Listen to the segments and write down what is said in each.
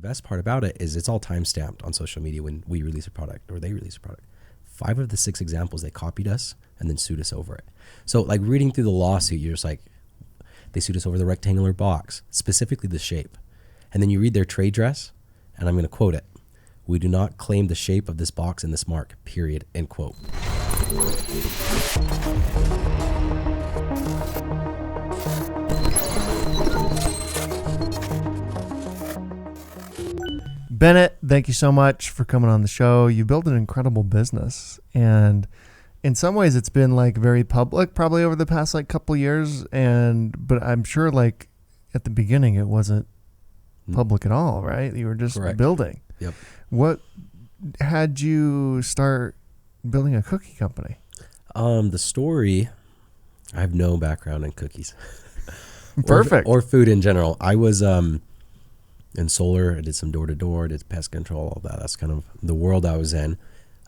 best part about it is it's all time stamped on social media when we release a product or they release a product. 5 of the 6 examples, they copied us and then sued us over it. So like reading through the lawsuit, you're just like, they sued us over the rectangular box, specifically the shape. And then you read their trade dress, and I'm going to quote it. "We do not claim the shape of this box and this mark, period," end quote. Bennett, thank you so much for coming on the show. You built an incredible business, and in some ways it's been like very public probably over the past like couple years, but I'm sure like at the beginning it wasn't public at all, right? You were just Correct. building. Yep. What had you start building a cookie company? The story, I have no background in cookies. Perfect. Or food in general. I was in solar. I did some door-to-door, did pest control, all that. That's kind of the world I was in.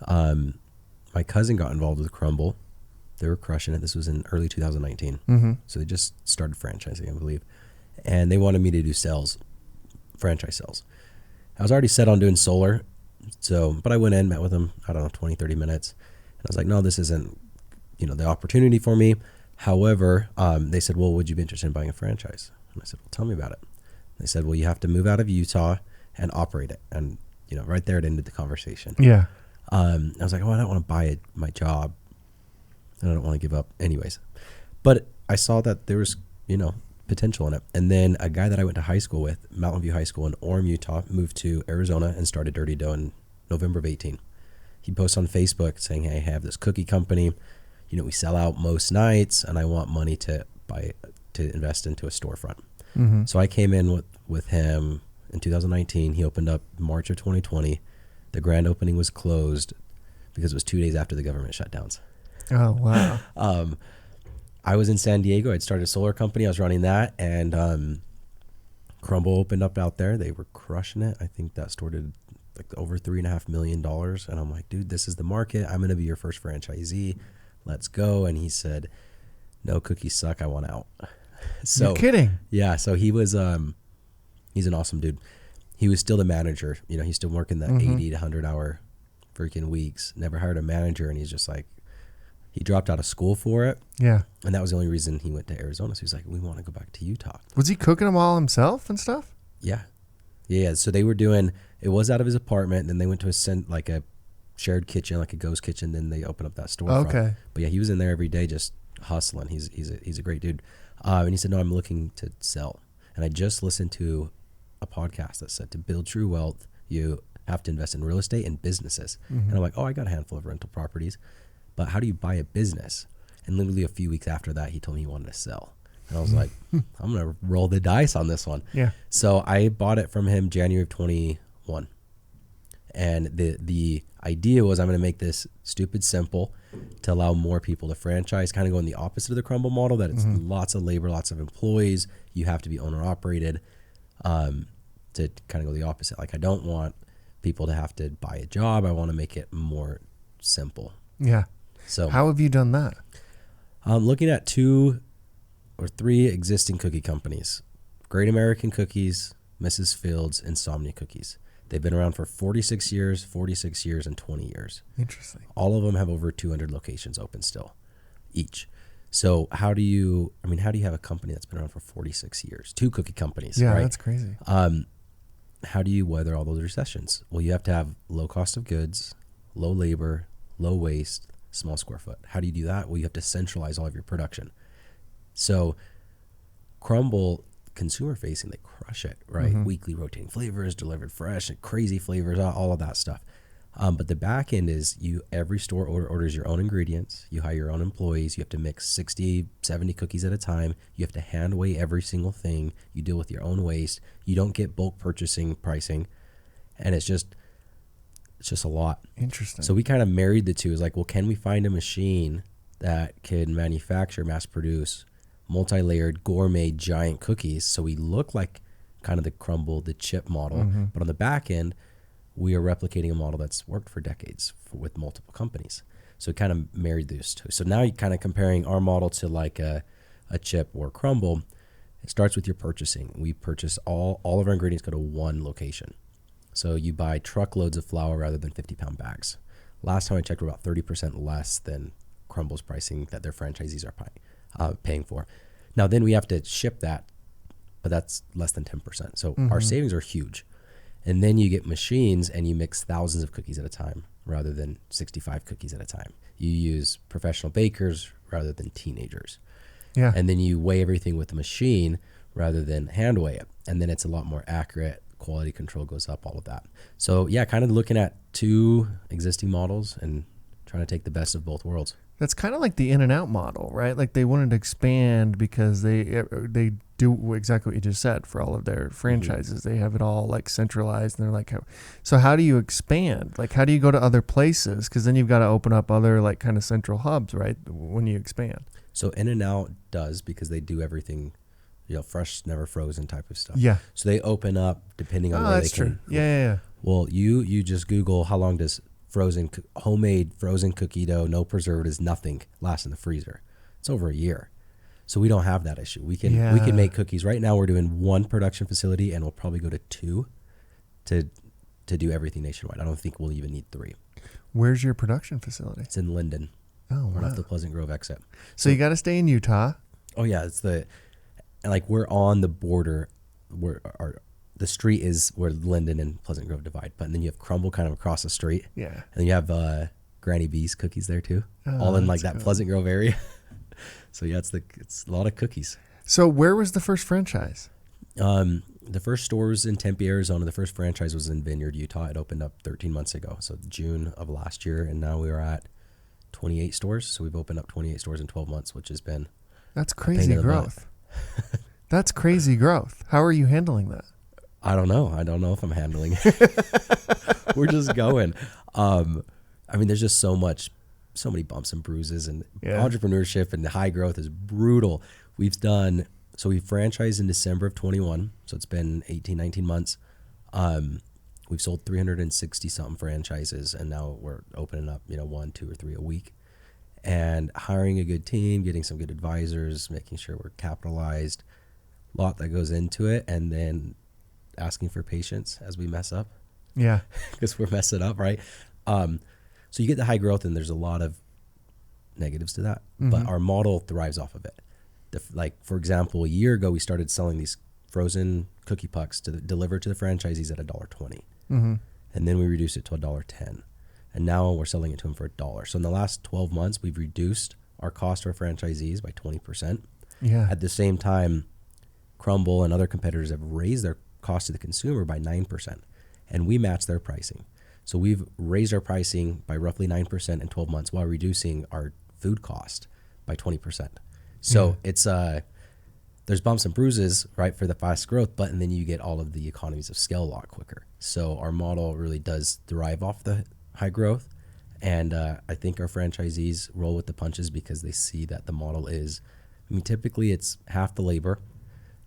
My cousin got involved with Crumble. They were crushing it. This was in early 2019. Mm-hmm. So they just started franchising, I believe. And they wanted me to do sales, franchise sales. I was already set on doing solar. But I went in, met with them, I don't know, 20, 30 minutes. And I was like, no, this isn't, the opportunity for me. However, they said, well, would you be interested in buying a franchise? And I said, well, tell me about it. They said, well, you have to move out of Utah and operate it. And, right there it ended the conversation. Yeah. I was like, oh, I don't want to buy my job. And I don't want to give up anyways. But I saw that there was, potential in it. And then a guy that I went to high school with, Mountain View High School in Orem, Utah, moved to Arizona and started Dirty Dough in November of 18. He posts on Facebook saying, hey, I have this cookie company. We sell out most nights and I want money to invest into a storefront. Mm-hmm. So I came in with him in 2019. He opened up March of 2020. The grand opening was closed because it was 2 days after the government shutdowns. Oh, wow. I was in San Diego. I'd started a solar company. I was running that, and Crumble opened up out there. They were crushing it. I think that store did like over $3.5 million. And I'm like, dude, this is the market. I'm going to be your first franchisee. Let's go. And he said, no, cookies suck. I want out. So you're kidding. Yeah. So he was, he's an awesome dude. He was still the manager. He's still working that 80 to 100 hour freaking weeks. Never hired a manager. And he's just like, he dropped out of school for it. Yeah. And that was the only reason he went to Arizona. So he's like, we want to go back to Utah. Was he cooking them all himself and stuff? Yeah. Yeah. So they were doing, it was out of his apartment. And then they went to a shared kitchen, like a ghost kitchen. Then they opened up that storefront. Okay. But yeah, he was in there every day just hustling. He's a great dude. And he said, no, I'm looking to sell. And I just listened to a podcast that said to build true wealth, you have to invest in real estate and businesses. Mm-hmm. And I'm like, oh, I got a handful of rental properties. But how do you buy a business? And literally a few weeks after that, he told me he wanted to sell. And I was like, I'm going to roll the dice on this one. Yeah. So I bought it from him January of 21. And the idea was I'm going to make this stupid simple to allow more people to franchise, kind of going the opposite of the Crumble model, that it's lots of labor, lots of employees. You have to be owner operated, to kind of go the opposite. Like I don't want people to have to buy a job. I want to make it more simple. Yeah. So how have you done that? I'm looking at 2 or 3 existing cookie companies: Great American Cookies, Mrs. Fields, Insomnia Cookies. They've been around for 46 years, and 20 years. Interesting. All of them have over 200 locations open still, each. So how do you have a company that's been around for 46 years? 2 cookie companies, yeah, right? That's crazy. How do you weather all those recessions? Well, you have to have low cost of goods, low labor, low waste, small square foot. How do you do that? Well, you have to centralize all of your production. So Crumble, consumer facing, they crush it, right? Mm-hmm. Weekly rotating flavors, delivered fresh, and crazy flavors, all of that stuff. But the back end is every store orders your own ingredients. You hire your own employees. You have to mix 60, 70 cookies at a time. You have to hand weigh every single thing. You deal with your own waste. You don't get bulk purchasing pricing. And it's just a lot. Interesting. So we kind of married the two. It's like, well, can we find a machine that can manufacture, mass produce multi-layered gourmet giant cookies so we look like kind of the Crumble, the chip model, but on the back end, we are replicating a model that's worked for decades with multiple companies. So we kind of married those two. So now you're kind of comparing our model to like a chip or Crumble. It starts with your purchasing. We purchase all of our ingredients go to one location. So you buy truckloads of flour rather than 50-pound bags. Last time I checked, we're about 30% less than Crumble's pricing that their franchisees are paying for. Now, then we have to ship that, but that's less than 10%. So our savings are huge. And then you get machines and you mix thousands of cookies at a time rather than 65 cookies at a time. You use professional bakers rather than teenagers. Yeah. And then you weigh everything with a machine rather than hand weigh it. And then it's a lot more accurate. Quality control goes up, all of that. So yeah, kind of looking at two existing models and trying to take the best of both worlds. That's kind of like the In-N-Out model, right? Like they wanted to expand because they do exactly what you just said for all of their franchises. They have it all like centralized, and they're like, so how do you expand? Like, how do you go to other places? Because then you've got to open up other like kind of central hubs, right? When you expand. So In-N-Out does, because they do everything, fresh, never frozen type of stuff. Yeah. So they open up depending on where that's they can. True. Yeah. Well, you just Google how long does homemade frozen cookie dough, no preservatives, nothing, last in the freezer. It's over a year. So we don't have that issue. We can make cookies. Right now we're doing one production facility, and we'll probably go to two to do everything nationwide. I don't think we'll even need three. Where's your production facility? It's in Linden. Oh, right wow. off the Pleasant Grove exit. So you got to stay in Utah. Oh yeah, we're on the border. The street is where Linden and Pleasant Grove divide, but then you have Crumble kind of across the street. Yeah. And then you have Granny B's cookies there too, all in like that cool. Pleasant Grove area. So yeah, it's a lot of cookies. So where was the first franchise? The first store was in Tempe, Arizona. The first franchise was in Vineyard, Utah. It opened up 13 months ago, so June of last year, and now we are at 28 stores. So we've opened up 28 stores in 12 months, which has been that's crazy growth. That's crazy growth. How are you handling that? I don't know. I don't know if I'm handling it. We're just going. There's just so many bumps and bruises, and entrepreneurship and high growth is brutal. We franchised in December of 21. So it's been 18, 19 months. We've sold 360 something franchises, and now we're opening up, 1, 2, or 3 a week, and hiring a good team, getting some good advisors, making sure we're capitalized, a lot that goes into it. And then asking for patience as we mess up. Yeah. Because we're messing up, right? So you get the high growth, and there's a lot of negatives to that, but our model thrives off of it. For example, a year ago, we started selling these frozen cookie pucks delivered to the franchisees at $1.20. And then we reduced it to $1.10. And now we're selling it to them for $1. So in the last 12 months, we've reduced our cost to our franchisees by 20%. Yeah. At the same time, Crumble and other competitors have raised their cost to the consumer by 9%, and we match their pricing. So we've raised our pricing by roughly 9% in 12 months while reducing our food cost by 20%. So it's there's bumps and bruises, right, for the fast growth, but and then you get all of the economies of scale a lot quicker. So our model really does thrive off the high growth, and I think our franchisees roll with the punches because they see that the model is, typically it's half the labor,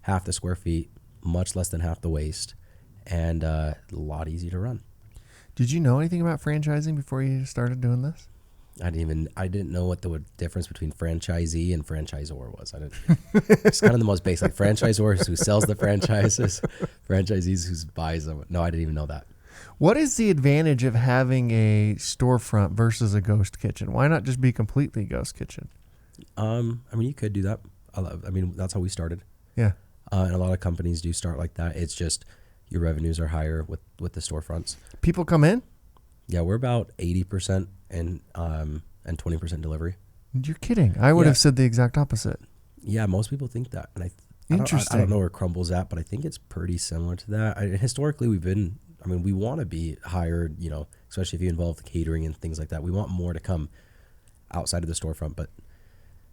half the square feet, much less than half the waste, and a lot easier to run. Did you know anything about franchising before you started doing this? I didn't know what the difference between franchisee and franchisor was. It's kind of the most basic. Franchisor is who sells the franchises, franchisees who buys them. No, I didn't even know that. What is the advantage of having a storefront versus a ghost kitchen? Why not just be completely ghost kitchen? You could do that. That's how we started. Yeah. And a lot of companies do start like that. It's just your revenues are higher with the storefronts. People come in? Yeah, we're about 80% and 20% delivery. You're kidding. I would have said the exact opposite. Yeah, most people think that. And Interesting. I don't know where Crumble's at, but I think it's pretty similar to that. Historically, we want to be higher, especially if you involve the catering and things like that. We want more to come outside of the storefront, but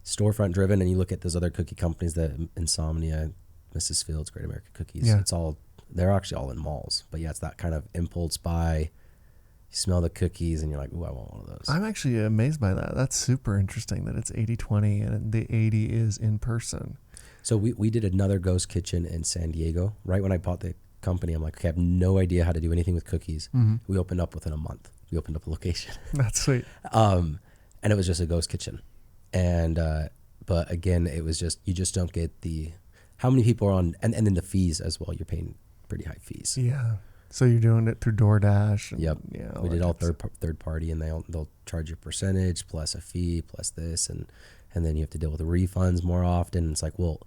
storefront driven, and you look at those other cookie companies, that Insomnia, Mrs. Fields, Great American Cookies, they're actually all in malls. But yeah, it's that kind of impulse buy. You smell the cookies and you're like, ooh, I want one of those. I'm actually amazed by that. That's super interesting that it's 80-20 and the 80 is in person. So we did another ghost kitchen in San Diego. Right when I bought the company, I'm like, okay, I have no idea how to do anything with cookies. We opened up within a month. We opened up a location. That's sweet. And it was just a ghost kitchen. And but again, it was just, you just don't get how many people are on, and then the fees as well. You're paying pretty high fees. Yeah. So you're doing it through DoorDash. And, Yep. Yeah. We did all third party, and they'll charge you a percentage plus a fee plus this, and then you have to deal with the refunds more often. It's like, well,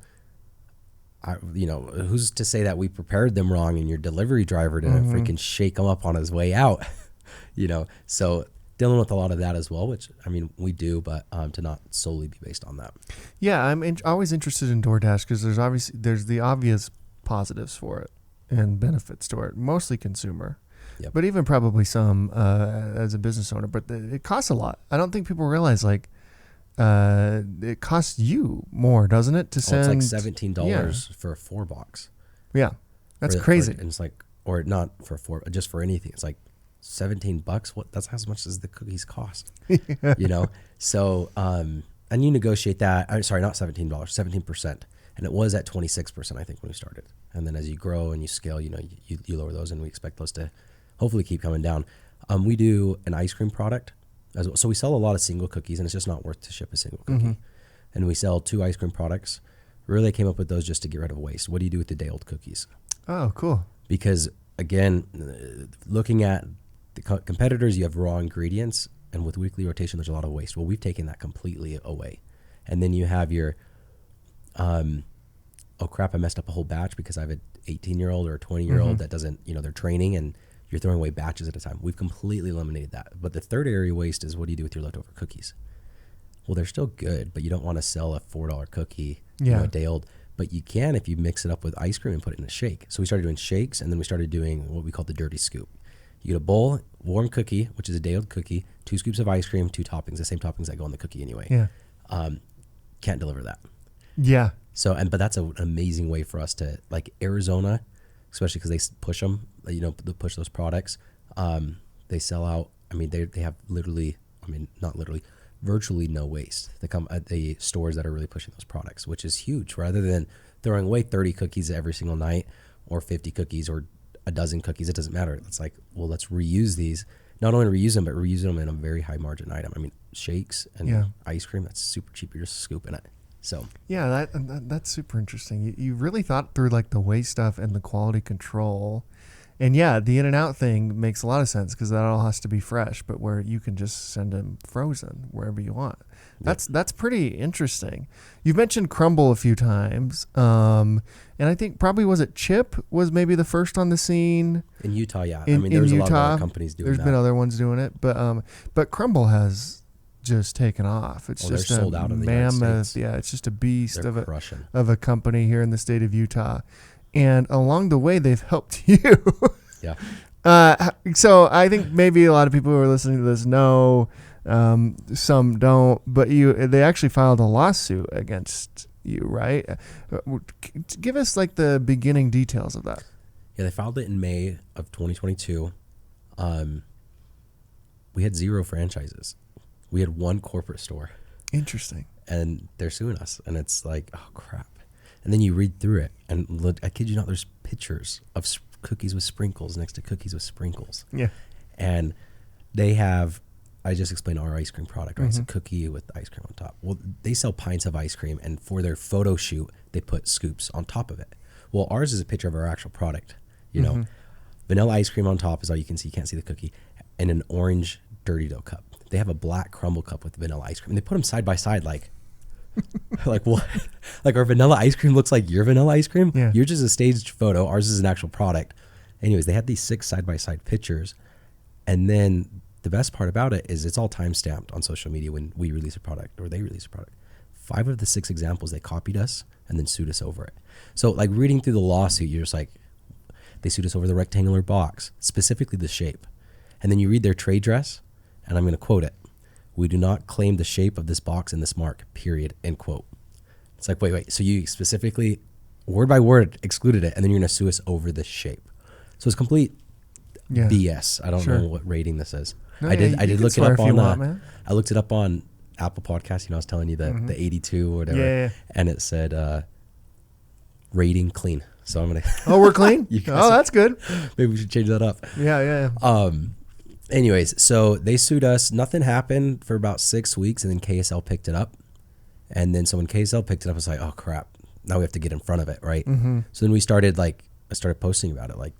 who's to say that we prepared them wrong and your delivery driver didn't freaking shake them up on his way out, So dealing with a lot of that as well, which I mean we do, but to not solely be based on that. Yeah, I'm always interested in DoorDash because there's the obvious positives for it and benefits to it, mostly consumer, but even probably some as a business owner. But it costs a lot. I don't think people realize it costs you more, doesn't it, to send? It's like $17 for a 4-box. Yeah, that's crazy. And it's like, or not for 4, just for anything. It's like $17. What? That's as much as the cookies cost. So and you negotiate that. Sorry, not $17, 17%, and it was at 26%, I think, when we started. And then as you grow and you scale, you lower those, and we expect those to hopefully keep coming down. We do an ice cream product as well. So we sell a lot of single cookies, and it's just not worth to ship a single cookie. And we sell 2 ice cream products. Really came up with those just to get rid of waste. What do you do with the day-old cookies? Oh, cool. Because again, looking at the competitors, you have raw ingredients, and with weekly rotation, there's a lot of waste. Well, we've taken that completely away. And then you have your, oh crap, I messed up a whole batch because I have an 18-year-old or a 20-year-old that doesn't, they're training, and you're throwing away batches at a time. We've completely eliminated that. But the third area waste is, what do you do with your leftover cookies? Well, they're still good, but you don't want to sell a $4 cookie, a day old. But you can if you mix it up with ice cream and put it in a shake. So we started doing shakes, and then we started doing what we call the dirty scoop. You get a bowl, warm cookie, which is a day old cookie, 2 scoops of ice cream, 2 toppings, the same toppings that go on the cookie anyway. Yeah. Can't deliver that. Yeah. So, but that's an amazing way for us to, like Arizona, especially because they push them, they push those products. They sell out. I mean, they have not literally, virtually no waste. They come at the stores that are really pushing those products, which is huge. Rather than throwing away 30 cookies every single night, or 50 cookies, or a dozen cookies, it doesn't matter. It's like, well, let's reuse these. Not only reuse them, but reuse them in a very high margin item. I mean, shakes and ice cream, that's super cheap. You're just scooping it. So yeah, that's super interesting. You really thought through like the waste stuff and the quality control. And yeah, the in and out thing makes a lot of sense because that all has to be fresh, but where you can just send them frozen wherever you want. That's pretty interesting. You've mentioned Crumble a few times. And I think probably was it Chip was maybe the first on the scene. In Utah, yeah. There's a lot of other companies doing that. There's been other ones doing it, but Crumble has just taken off. It's just sold out in the mammoth. United States. Yeah, it's just a beast They're of a company here in the state of Utah. And along the way, they've helped you. Yeah. So I think maybe a lot of people who are listening to this know, some don't, but they actually filed a lawsuit against you, right? Give us like the beginning details of that. Yeah, they filed it in May of 2022. We had 0 franchises. We had 1 corporate store. Interesting. And they're suing us. And it's like, oh, crap. And then you read through it. And look, I kid you not, there's pictures of cookies with sprinkles next to cookies with sprinkles. Yeah. And they have, I just explained our ice cream product, right? It's a cookie with ice cream on top. Well, they sell pints of ice cream. And for their photo shoot, they put scoops on top of it. Well, ours is a picture of our actual product. Vanilla ice cream on top is all you can see. You can't see the cookie. And an orange dirty dough cup. They have a black crumble cup with vanilla ice cream. And they put them side by side like what? Like our vanilla ice cream looks like your vanilla ice cream? Yeah. Yours is a staged photo. Ours is an actual product. Anyways, they had these 6 side by side pictures. And then the best part about it is it's all time stamped on social media when we release a product or they release a product. 5 of the 6 examples, they copied us and then sued us over it. So like reading through the lawsuit, you're just like, they sued us over the rectangular box, specifically the shape. And then you read their trade dress, and I'm going to quote it. "We do not claim the shape of this box in this mark, period," end quote. It's like, wait. So you specifically, word by word, excluded it, and then you're going to sue us over the shape. So it's complete BS. I don't know what rating this is. No, I did look it up on, I I looked it up on Apple Podcasts. I was telling you the 82 or whatever. Yeah. And it said rating clean. So I'm going to. Oh, we're clean? That's good. Maybe we should change that up. Yeah. Anyways, so they sued us. Nothing happened for about 6 weeks, and then KSL picked it up. And then so when KSL picked it up, I was like, oh, crap. now we have to get in front of it, right? Mm-hmm. So then I started posting about it, like,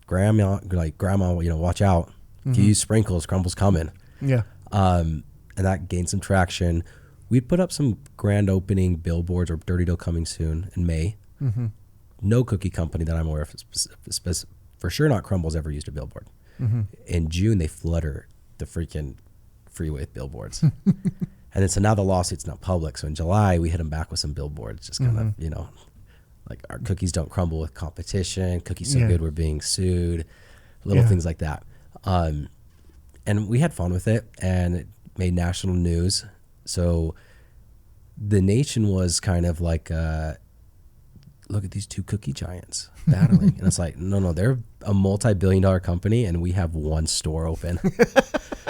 grandma, watch out. If you use sprinkles, crumble's coming. Yeah. And that gained some traction. We put up some grand opening billboards or Dirty Dough coming soon in May. Mm-hmm. No cookie company that I'm aware of, for sure not Crumble's, ever used a billboard. Mm-hmm. In June, they flutter the freaking freeway with billboards. And then so now the lawsuit's not public. So in July, we hit them back with some billboards, just kind of, like our cookies don't crumble with competition. Cookies so good we're being sued. Little things like that. And we had fun with it, and it made national news. So the nation was kind of like, look at these two cookie giants battling. And it's like, no, they're a multi-billion-dollar company, and we have one store open.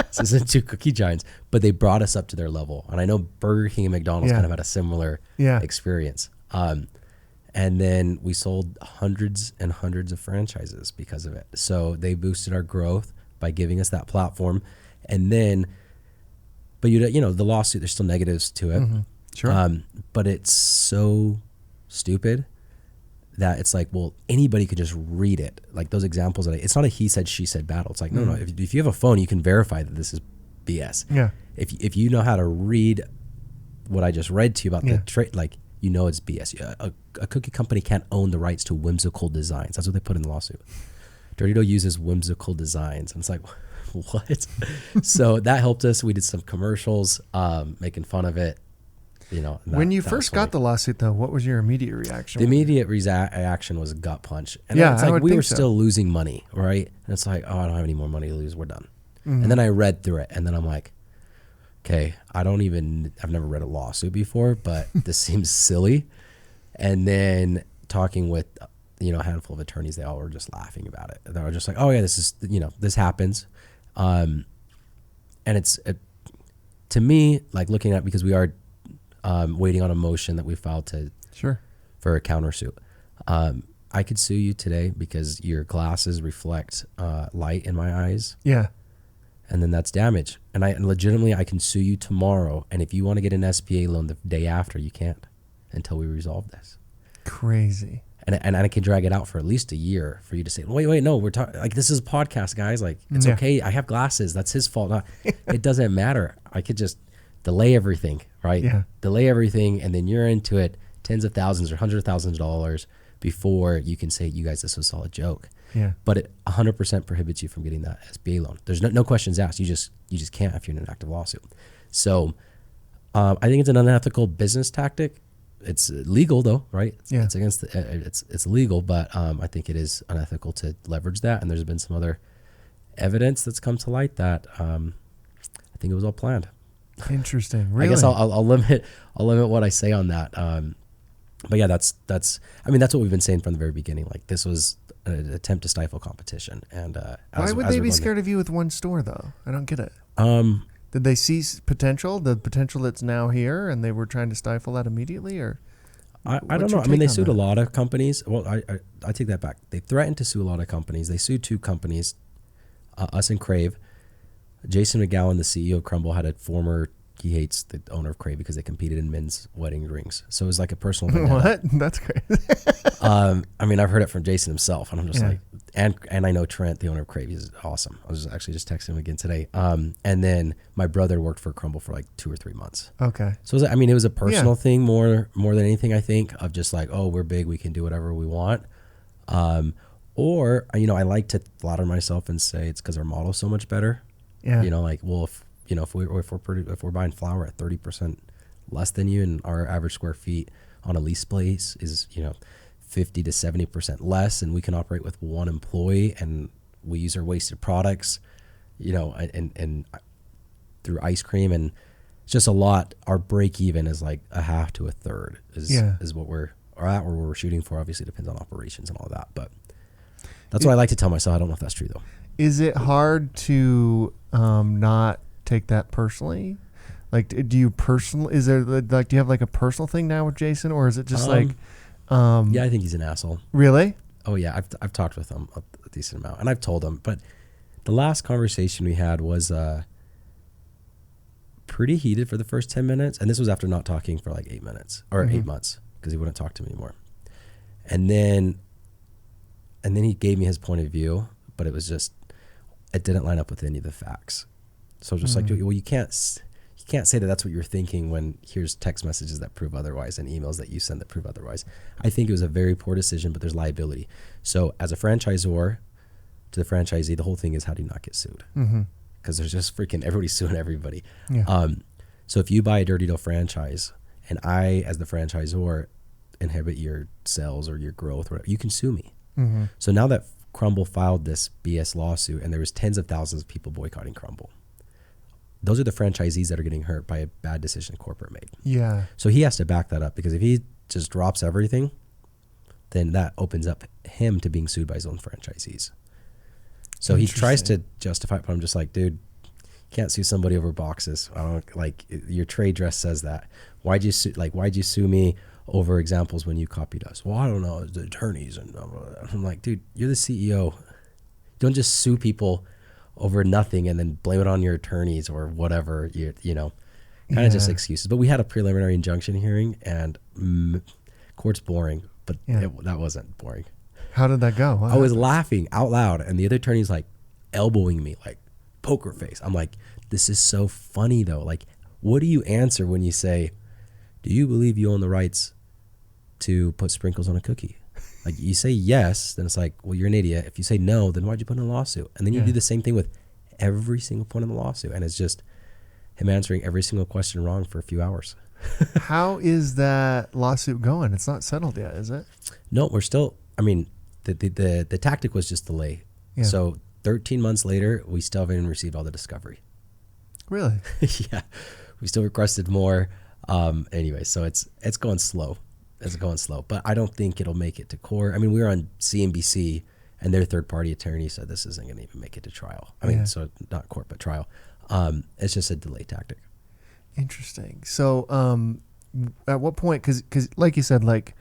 So this isn't two cookie giants, but they brought us up to their level. And I know Burger King and McDonald's kind of had a similar experience. And then we sold hundreds and hundreds of franchises because of it. So they boosted our growth by giving us that platform. And then, but the lawsuit, there's still negatives to it. Mm-hmm. Sure. But it's so stupid that it's like, well, anybody could just read it. Like those examples, it's not a he said, she said battle. It's like, no. If you have a phone, you can verify that this is BS. Yeah. If you know how to read what I just read to you about the trade, like, it's BS. A cookie company can't own the rights to whimsical designs. That's what they put in the lawsuit. Dirty Dough uses whimsical designs. And it's like, what? So that helped us. We did some commercials, making fun of it. When you first got the lawsuit, though, what was your immediate reaction? The immediate reaction was a gut punch. And it's like we were still losing money, right? And it's like, oh, I don't have any more money to lose. We're done. Mm-hmm. And then I read through it, and then I'm like, okay, I've never read a lawsuit before, but this seems silly. And then talking with, a handful of attorneys, they all were just laughing about it. They were just like, oh yeah, this is, this happens. And it's, to me, like looking at, because we are waiting on a motion that we filed for a countersuit. I could sue you today because your glasses reflect light in my eyes. Yeah. And then that's damage. And I can sue you tomorrow. And if you want to get an SBA loan the day after, you can't until we resolve this. Crazy. And I can drag it out for at least a year for you to say, wait, no, we're talking, like, this is a podcast, guys. Like, it's okay. I have glasses. That's his fault. It doesn't matter. I could just delay everything, right? Yeah. Delay everything. And then you're into it tens of thousands or hundreds of thousands of dollars before you can say, you guys, this was all a joke. Yeah. But it 100% prohibits you from getting that SBA loan. There's no questions asked. You just can't if you're in an active lawsuit. So I think it's an unethical business tactic. It's legal though, right? Yeah. It's against it's legal, but I think it is unethical to leverage that. And there's been some other evidence that's come to light that I think it was all planned. Interesting. Really? I guess I'll limit what I say on that. But yeah, that's what we've been saying from the very beginning. Like, this was an attempt to stifle competition. And why would they be scared of you with one store though? I don't get it. Did they see the potential that's now here, and they were trying to stifle that immediately, or? I don't know. I mean, they sued a lot of companies. Well, I take that back. They threatened to sue a lot of companies. They sued two companies, us and Crave. Jason McGowan, the CEO of Crumble, he hates the owner of Crave because they competed in men's wedding rings. So it was like a personal vendetta. What? That's crazy. I mean, I've heard it from Jason himself, and I'm just like, and I know Trent, the owner of Crave. He's awesome. I was actually just texting him again today. And then my brother worked for Crumble for like 2 or 3 months. Okay. So it was a personal thing more than anything, I think, of just like, oh, we're big, we can do whatever we want. Or I like to flatter myself and say it's because our model's so much better. Yeah. Like, well, if we're buying flour at 30% less than you, and our average square feet on a lease place is 50 to 70% less, and we can operate with one employee, and we use our wasted products, and through ice cream, and it's just a lot. Our break even is like a half to a third is what we're shooting for. Obviously, depends on operations and all that, but that's what I like to tell myself. I don't know if that's true though. Is it hard to not take that personally? Like, do you have like a personal thing now with Jason, or is it just yeah, I think he's an asshole. Really? Oh yeah, I've talked with him a decent amount, and I've told him. But the last conversation we had was pretty heated for the first 10 minutes, and this was after not talking for like 8 minutes or 8 months, because he wouldn't talk to me anymore. And then he gave me his point of view, but it didn't line up with any of the facts. So I was just like, well, you can't say that that's what you're thinking when here's text messages that prove otherwise and emails that you send that prove otherwise. I think it was a very poor decision, but there's liability. So as a franchisor to the franchisee, the whole thing is, how do you not get sued? Because there's just freaking everybody suing everybody. Yeah. So if you buy a Dirty Dough franchise and I, as the franchisor, inhibit your sales or your growth, whatever, you can sue me. So now that Crumble filed this BS lawsuit and there was tens of thousands of people boycotting Crumble, those are the franchisees that are getting hurt by a bad decision corporate made. Yeah. So he has to back that up, because if he just drops everything, then that opens up him to being sued by his own franchisees. So he tries to justify it, but I'm just like, dude, you can't sue somebody over boxes. I don't, like, your trade dress says that. Why'd you sue me over examples when you copied us? Well, I don't know, the attorneys and blah, blah, blah. I'm like, dude, you're the CEO. Don't just sue people over nothing and then blame it on your attorneys or whatever, you know, kind of just excuses. But we had a preliminary injunction hearing, and court's boring, but that wasn't boring. How did that go? I was laughing out loud, and the other attorney's like elbowing me, like poker face. I'm like, this is so funny though. Like, what do you answer when you say, do you believe you own the rights to put sprinkles on a cookie? Like, you say yes, then it's like, well, you're an idiot. If you say no, then why'd you put in a lawsuit? And then you do the same thing with every single point in the lawsuit. And it's just him answering every single question wrong for a few hours. How is that lawsuit going? It's not settled yet, is it? No, we're still, I mean, the tactic was just delay. Yeah. So 13 months later, we still haven't even received all the discovery. Really? Yeah. We still requested more. Anyway, so it's going slow. But I don't think it'll make it to court. I mean, we were on CNBC, and their third-party attorney said this isn't going to even make it to trial. I mean, so not court, but trial. It's just a delay tactic. Interesting. So at what point, because like you said, like,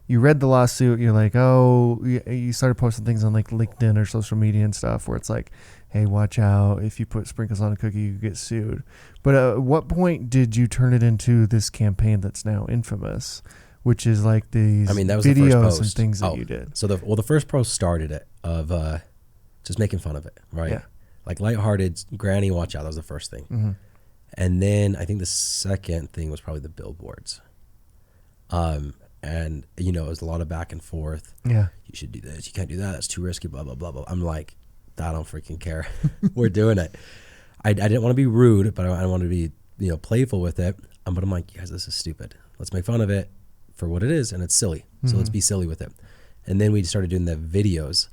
you read the lawsuit, you're like, oh, you started posting things on like LinkedIn or social media and stuff where it's like, hey, watch out, if you put sprinkles on a cookie, you get sued. But at what point did you turn it into this campaign that's now infamous, which is like these that was the videos first post. and things that you did? So the first post started it of just making fun of it, right? Yeah. Like lighthearted, granny, watch out. That was the first thing. And then I think the second thing was probably the billboards. And, you know, it was a lot of back and forth. Yeah. You should do this. You can't do that. That's too risky, blah, blah, blah, blah. I'm like, I don't freaking care. We're doing it. I didn't want to be rude, but I wanted to be, you know, playful with it. But I'm like, you guys, this is stupid. Let's make fun of it for what it is, and it's silly. So let's be silly with it. And then we started doing the videos,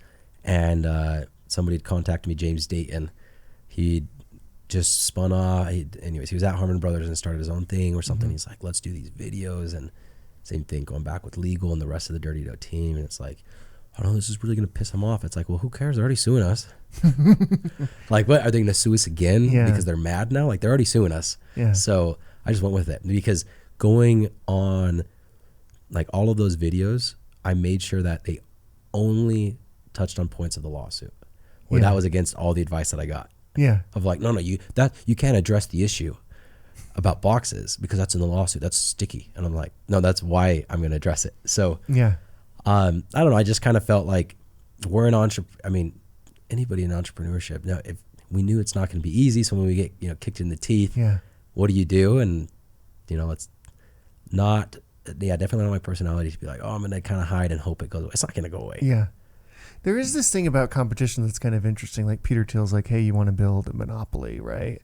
and somebody had contacted me, James Dayton. He just spun off. He was at Harmon Brothers and started his own thing or something. He's like, let's do these videos, and same thing, going back with legal and the rest of the Dirty Dough team. And it's like, I don't know, this is really going to piss them off. It's like, well, who cares? They're already suing us. Like, what? Are they going to sue us again because they're mad now? Like, they're already suing us. Yeah. So I just went with it, because going on like all of those videos, I made sure that they only touched on points of the lawsuit where that was against all the advice that I got. Yeah. Of like, no, you can't address the issue about boxes because that's in the lawsuit. That's sticky. And I'm like, no, that's why I'm going to address it. So I don't know. I just kind of felt like we're anybody in entrepreneurship. Now, if we knew it's not going to be easy, so when we get, you know, kicked in the teeth, what do you do? And, you know, it's not, definitely not my personality to be like, oh, I'm going to kind of hide and hope it goes away. It's not going to go away. Yeah. There is this thing about competition that's kind of interesting. Like Peter Thiel's like, hey, you want to build a monopoly, right?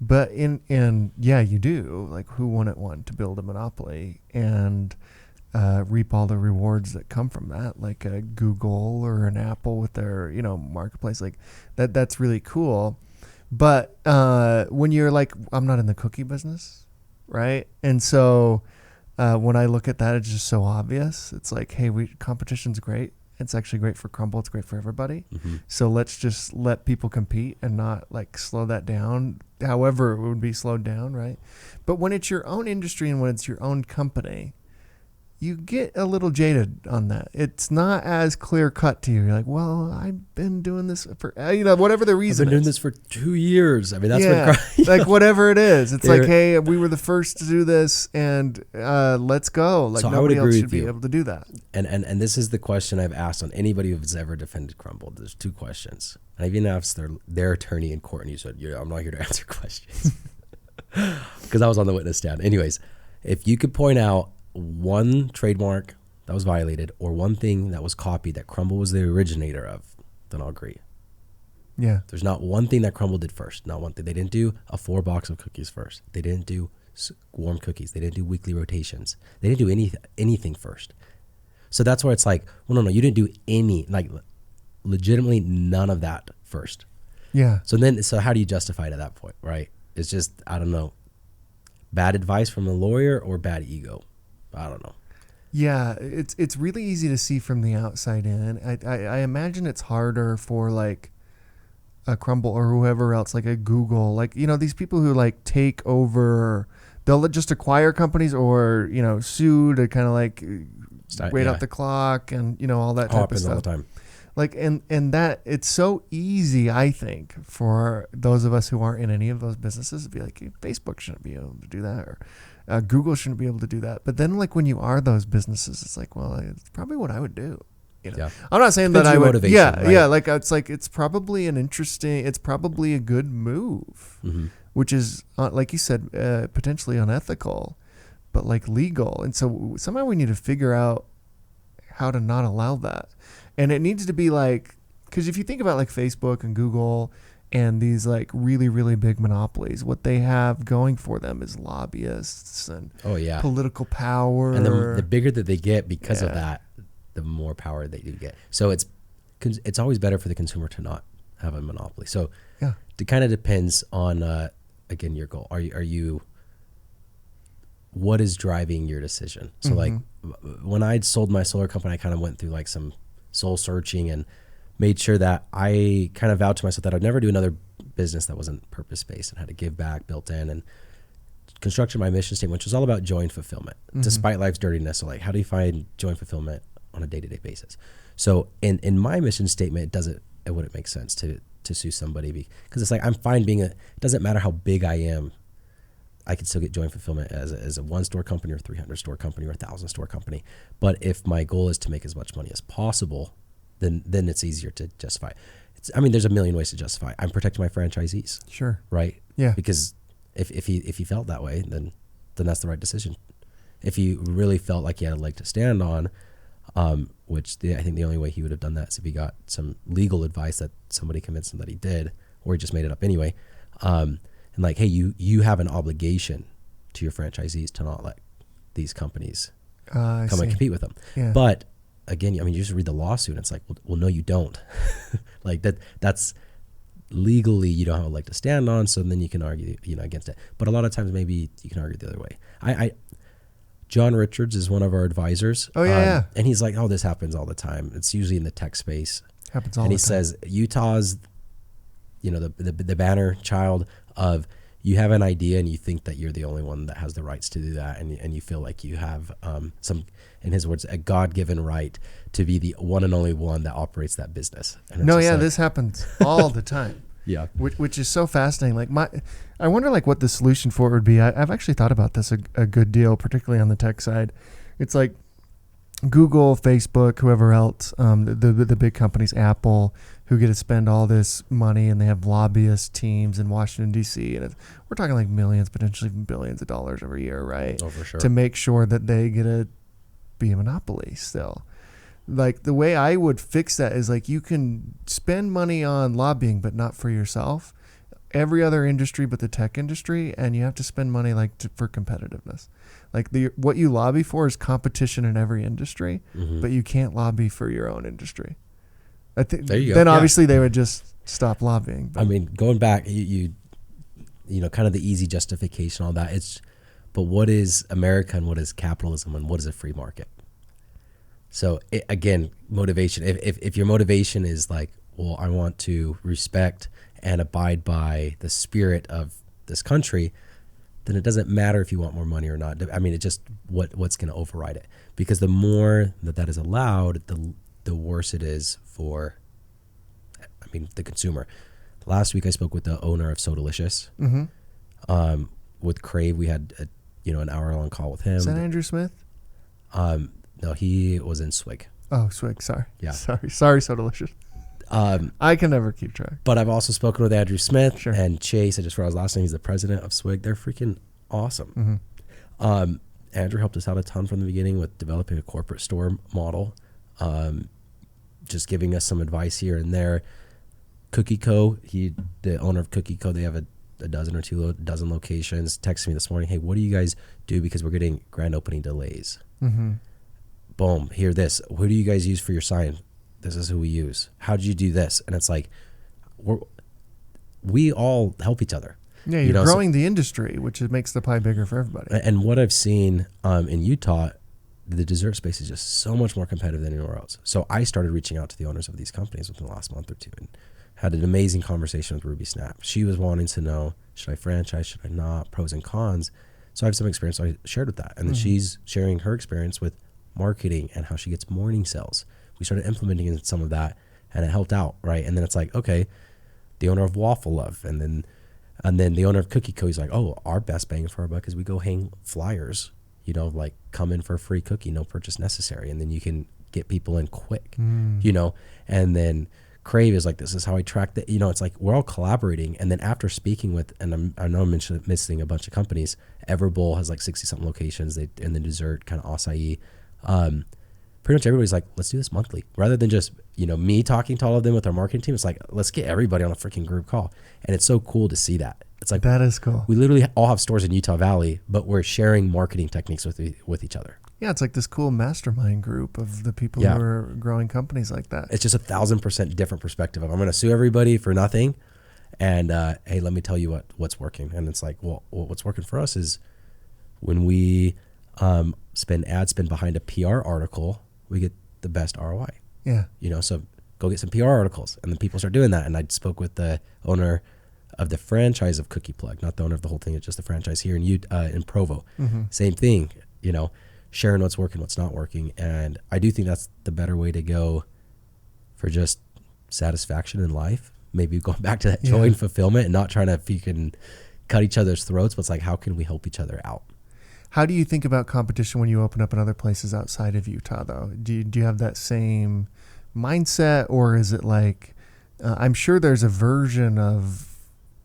But you do. Like, who wouldn't want to build a monopoly and reap all the rewards that come from that? Like a Google or an Apple with their, you know, marketplace, like that's really cool. But when you're like, I'm not in the cookie business, right? And so when I look at that, it's just so obvious. It's like, hey, competition's great. It's actually great for Crumble. It's great for everybody. So let's just let people compete and not like slow that down. However, it would be slowed down, right? But when it's your own industry and when it's your own company, you get a little jaded on that. It's not as clear cut to you. You're like, well, I've been doing this for, whatever the reason I've been doing this for 2 years. I mean, that's what, like whatever it is. It's like, hey, we were the first to do this, and let's go. Like so nobody else should be able to do that. And this is the question I've asked on anybody who's ever defended Crumble. There's 2 questions. And I've even asked their attorney in court, and he said, I'm not here to answer questions. Because I was on the witness stand. Anyways, if you could point out one trademark that was violated or one thing that was copied that Crumble was the originator of, then I'll agree. Yeah. There's not one thing that Crumble did first. Not one thing. They didn't do a 4-box of cookies first. They didn't do warm cookies. They didn't do weekly rotations. They didn't do anything first. So that's where it's like, well, no, you didn't do any, like legitimately none of that first. Yeah. So how do you justify it at that point, right? It's just, I don't know, bad advice from a lawyer or bad ego. I don't know. Yeah, it's really easy to see from the outside in. I imagine it's harder for like a Crumble or whoever else, like a Google, like, these people who like take over, they'll just acquire companies or, sue to kind of like wait out the clock and, all that type of stuff. All the time. Like, and that it's so easy, I think, for those of us who aren't in any of those businesses to be like, Facebook shouldn't be able to do that, or Google shouldn't be able to do that. But then, like, when you are those businesses, it's like, well, it's probably what I would do. Yeah. I'm not saying Depends that I your would. motivation, Yeah, right? yeah. Like, it's probably it's probably a good move, Mm-hmm. which is, like you said, potentially unethical, but like legal. And so somehow we need to figure out how to not allow that. And it needs to be like, because if you think about like Facebook and Google and these like really, really big monopolies, what they have going for them is lobbyists and political power. And the bigger that they get because of that, the more power they do get. So it's always better for the consumer to not have a monopoly. So it kind of depends on, again, your goal. Are you what is driving your decision? So like when I'd sold my solar company, I kind of went through like some soul searching and made sure that I kind of vowed to myself that I'd never do another business that wasn't purpose-based and had to give back built in, and constructed my mission statement, which was all about joy and fulfillment, despite life's dirtiness. So like, how do you find joy and fulfillment on a day-to-day basis? So in my mission statement, it wouldn't make sense to sue somebody because it's like, I'm fine being it doesn't matter how big I am. I could still get joy and fulfillment as a 1-store company or 300-store company or 1,000-store company. But if my goal is to make as much money as possible, then it's easier to justify. There's a million ways to justify. I'm protecting my franchisees. Sure. Right? Yeah. Because if he felt that way, then that's the right decision. If he really felt like he had a leg to stand on, which I think the only way he would have done that is if he got some legal advice that somebody convinced him that he did, or he just made it up anyway. And like, hey, you have an obligation to your franchisees to not let these companies come and compete with them. Yeah. But again, you just read the lawsuit and it's like, well, no, you don't. Like that's legally you don't have a leg to stand on. So then you can argue, against it. But a lot of times maybe you can argue the other way. John Richards is one of our advisors. Oh yeah. And he's like, this happens all the time. It's usually in the tech space. Happens all the time. And he says Utah's, the banner child of, you have an idea and you think that you're the only one that has the rights to do that, and you feel like you have some, in his words, a God-given right to be the one and only one that operates that business. This happens all the time. Yeah, which is so fascinating. Like I wonder like what the solution for it would be. I've actually thought about this a good deal, particularly on the tech side. It's like Google, Facebook, whoever else, the big companies, Apple, who get to spend all this money, and they have lobbyist teams in Washington, D.C. And we're talking like millions, potentially even billions of dollars every year, right? Oh, for sure. To make sure that they get to be a monopoly still. Like the way I would fix that is like, you can spend money on lobbying, but not for yourself. Every other industry but the tech industry, and you have to spend money for competitiveness. Like what you lobby for is competition in every industry, but you can't lobby for your own industry. There you go. Then obviously they would just stop lobbying. But. Going back, you kind of the easy justification, all that. But what is America and what is capitalism and what is a free market? So again, motivation. If your motivation is like, well, I want to respect and abide by the spirit of this country, then it doesn't matter if you want more money or not. I mean, it just what's going to override it, because the more that is allowed, the worse it is for, I mean, the consumer. Last week I spoke with the owner of So Delicious. With Crave, we had an hour-long call with him. Is that Andrew Smith? No, he was in Swig. Oh, Swig. Sorry. Yeah. Sorry. So Delicious. I can never keep track. But I've also spoken with Andrew Smith. Sure. And Chase. I just forgot his last name. He's the president of Swig. They're freaking awesome. Andrew helped us out a ton from the beginning with developing a corporate store model, just giving us some advice here and there. Cookie Co., the owner of Cookie Co., they have a dozen or two dozen locations. Texted me this morning, hey, what do you guys do, because we're getting grand opening delays? Boom, hear this. Who do you guys use for your sign? This is who we use. How did you do this? And it's like, we all help each other. Yeah, you're growing the industry, which makes the pie bigger for everybody. And what I've seen in Utah, the dessert space is just so much more competitive than anywhere else. So I started reaching out to the owners of these companies within the last month or two, and had an amazing conversation with Ruby Snap. She was wanting to know, should I franchise, should I not, pros and cons. So I have some experience, so I shared with that. And then she's sharing her experience with marketing and how she gets morning sales. We started implementing some of that, and it helped out, right? And then it's like, okay, the owner of Waffle Love, and then the owner of Cookie Co., he's like, oh, our best bang for our buck is we go hang flyers, like come in for a free cookie, no purchase necessary. And then you can get people in quick, and then Crave is like, this is how I track that. It's like we're all collaborating. And then after speaking with, and I know I'm missing a bunch of companies, Everbowl has like 60 something locations. They in the dessert kind of acai. Pretty much everybody's like, let's do this monthly, rather than just me talking to all of them with our marketing team. It's like, let's get everybody on a freaking group call, and it's so cool to see that. It's like, that is cool. We literally all have stores in Utah Valley, but we're sharing marketing techniques with each other. Yeah, it's like this cool mastermind group of the people who are growing companies like that. It's just 1,000% different perspective of, I'm going to sue everybody for nothing, and hey, let me tell you what's working. And it's like, well, what's working for us is when we spend behind a PR article, we get the best ROI. Yeah. So go get some PR articles, and then people start doing that. And I spoke with the owner of the franchise of Cookie Plug, not the owner of the whole thing. It's just the franchise here in Provo. Same thing, sharing what's working, what's not working. And I do think that's the better way to go for just satisfaction in life. Maybe going back to that joy and fulfillment, and not trying to freaking cut each other's throats, but it's like, how can we help each other out? How do you think about competition when you open up in other places outside of Utah, though? Do you have that same mindset, or is it like, I'm sure there's a version of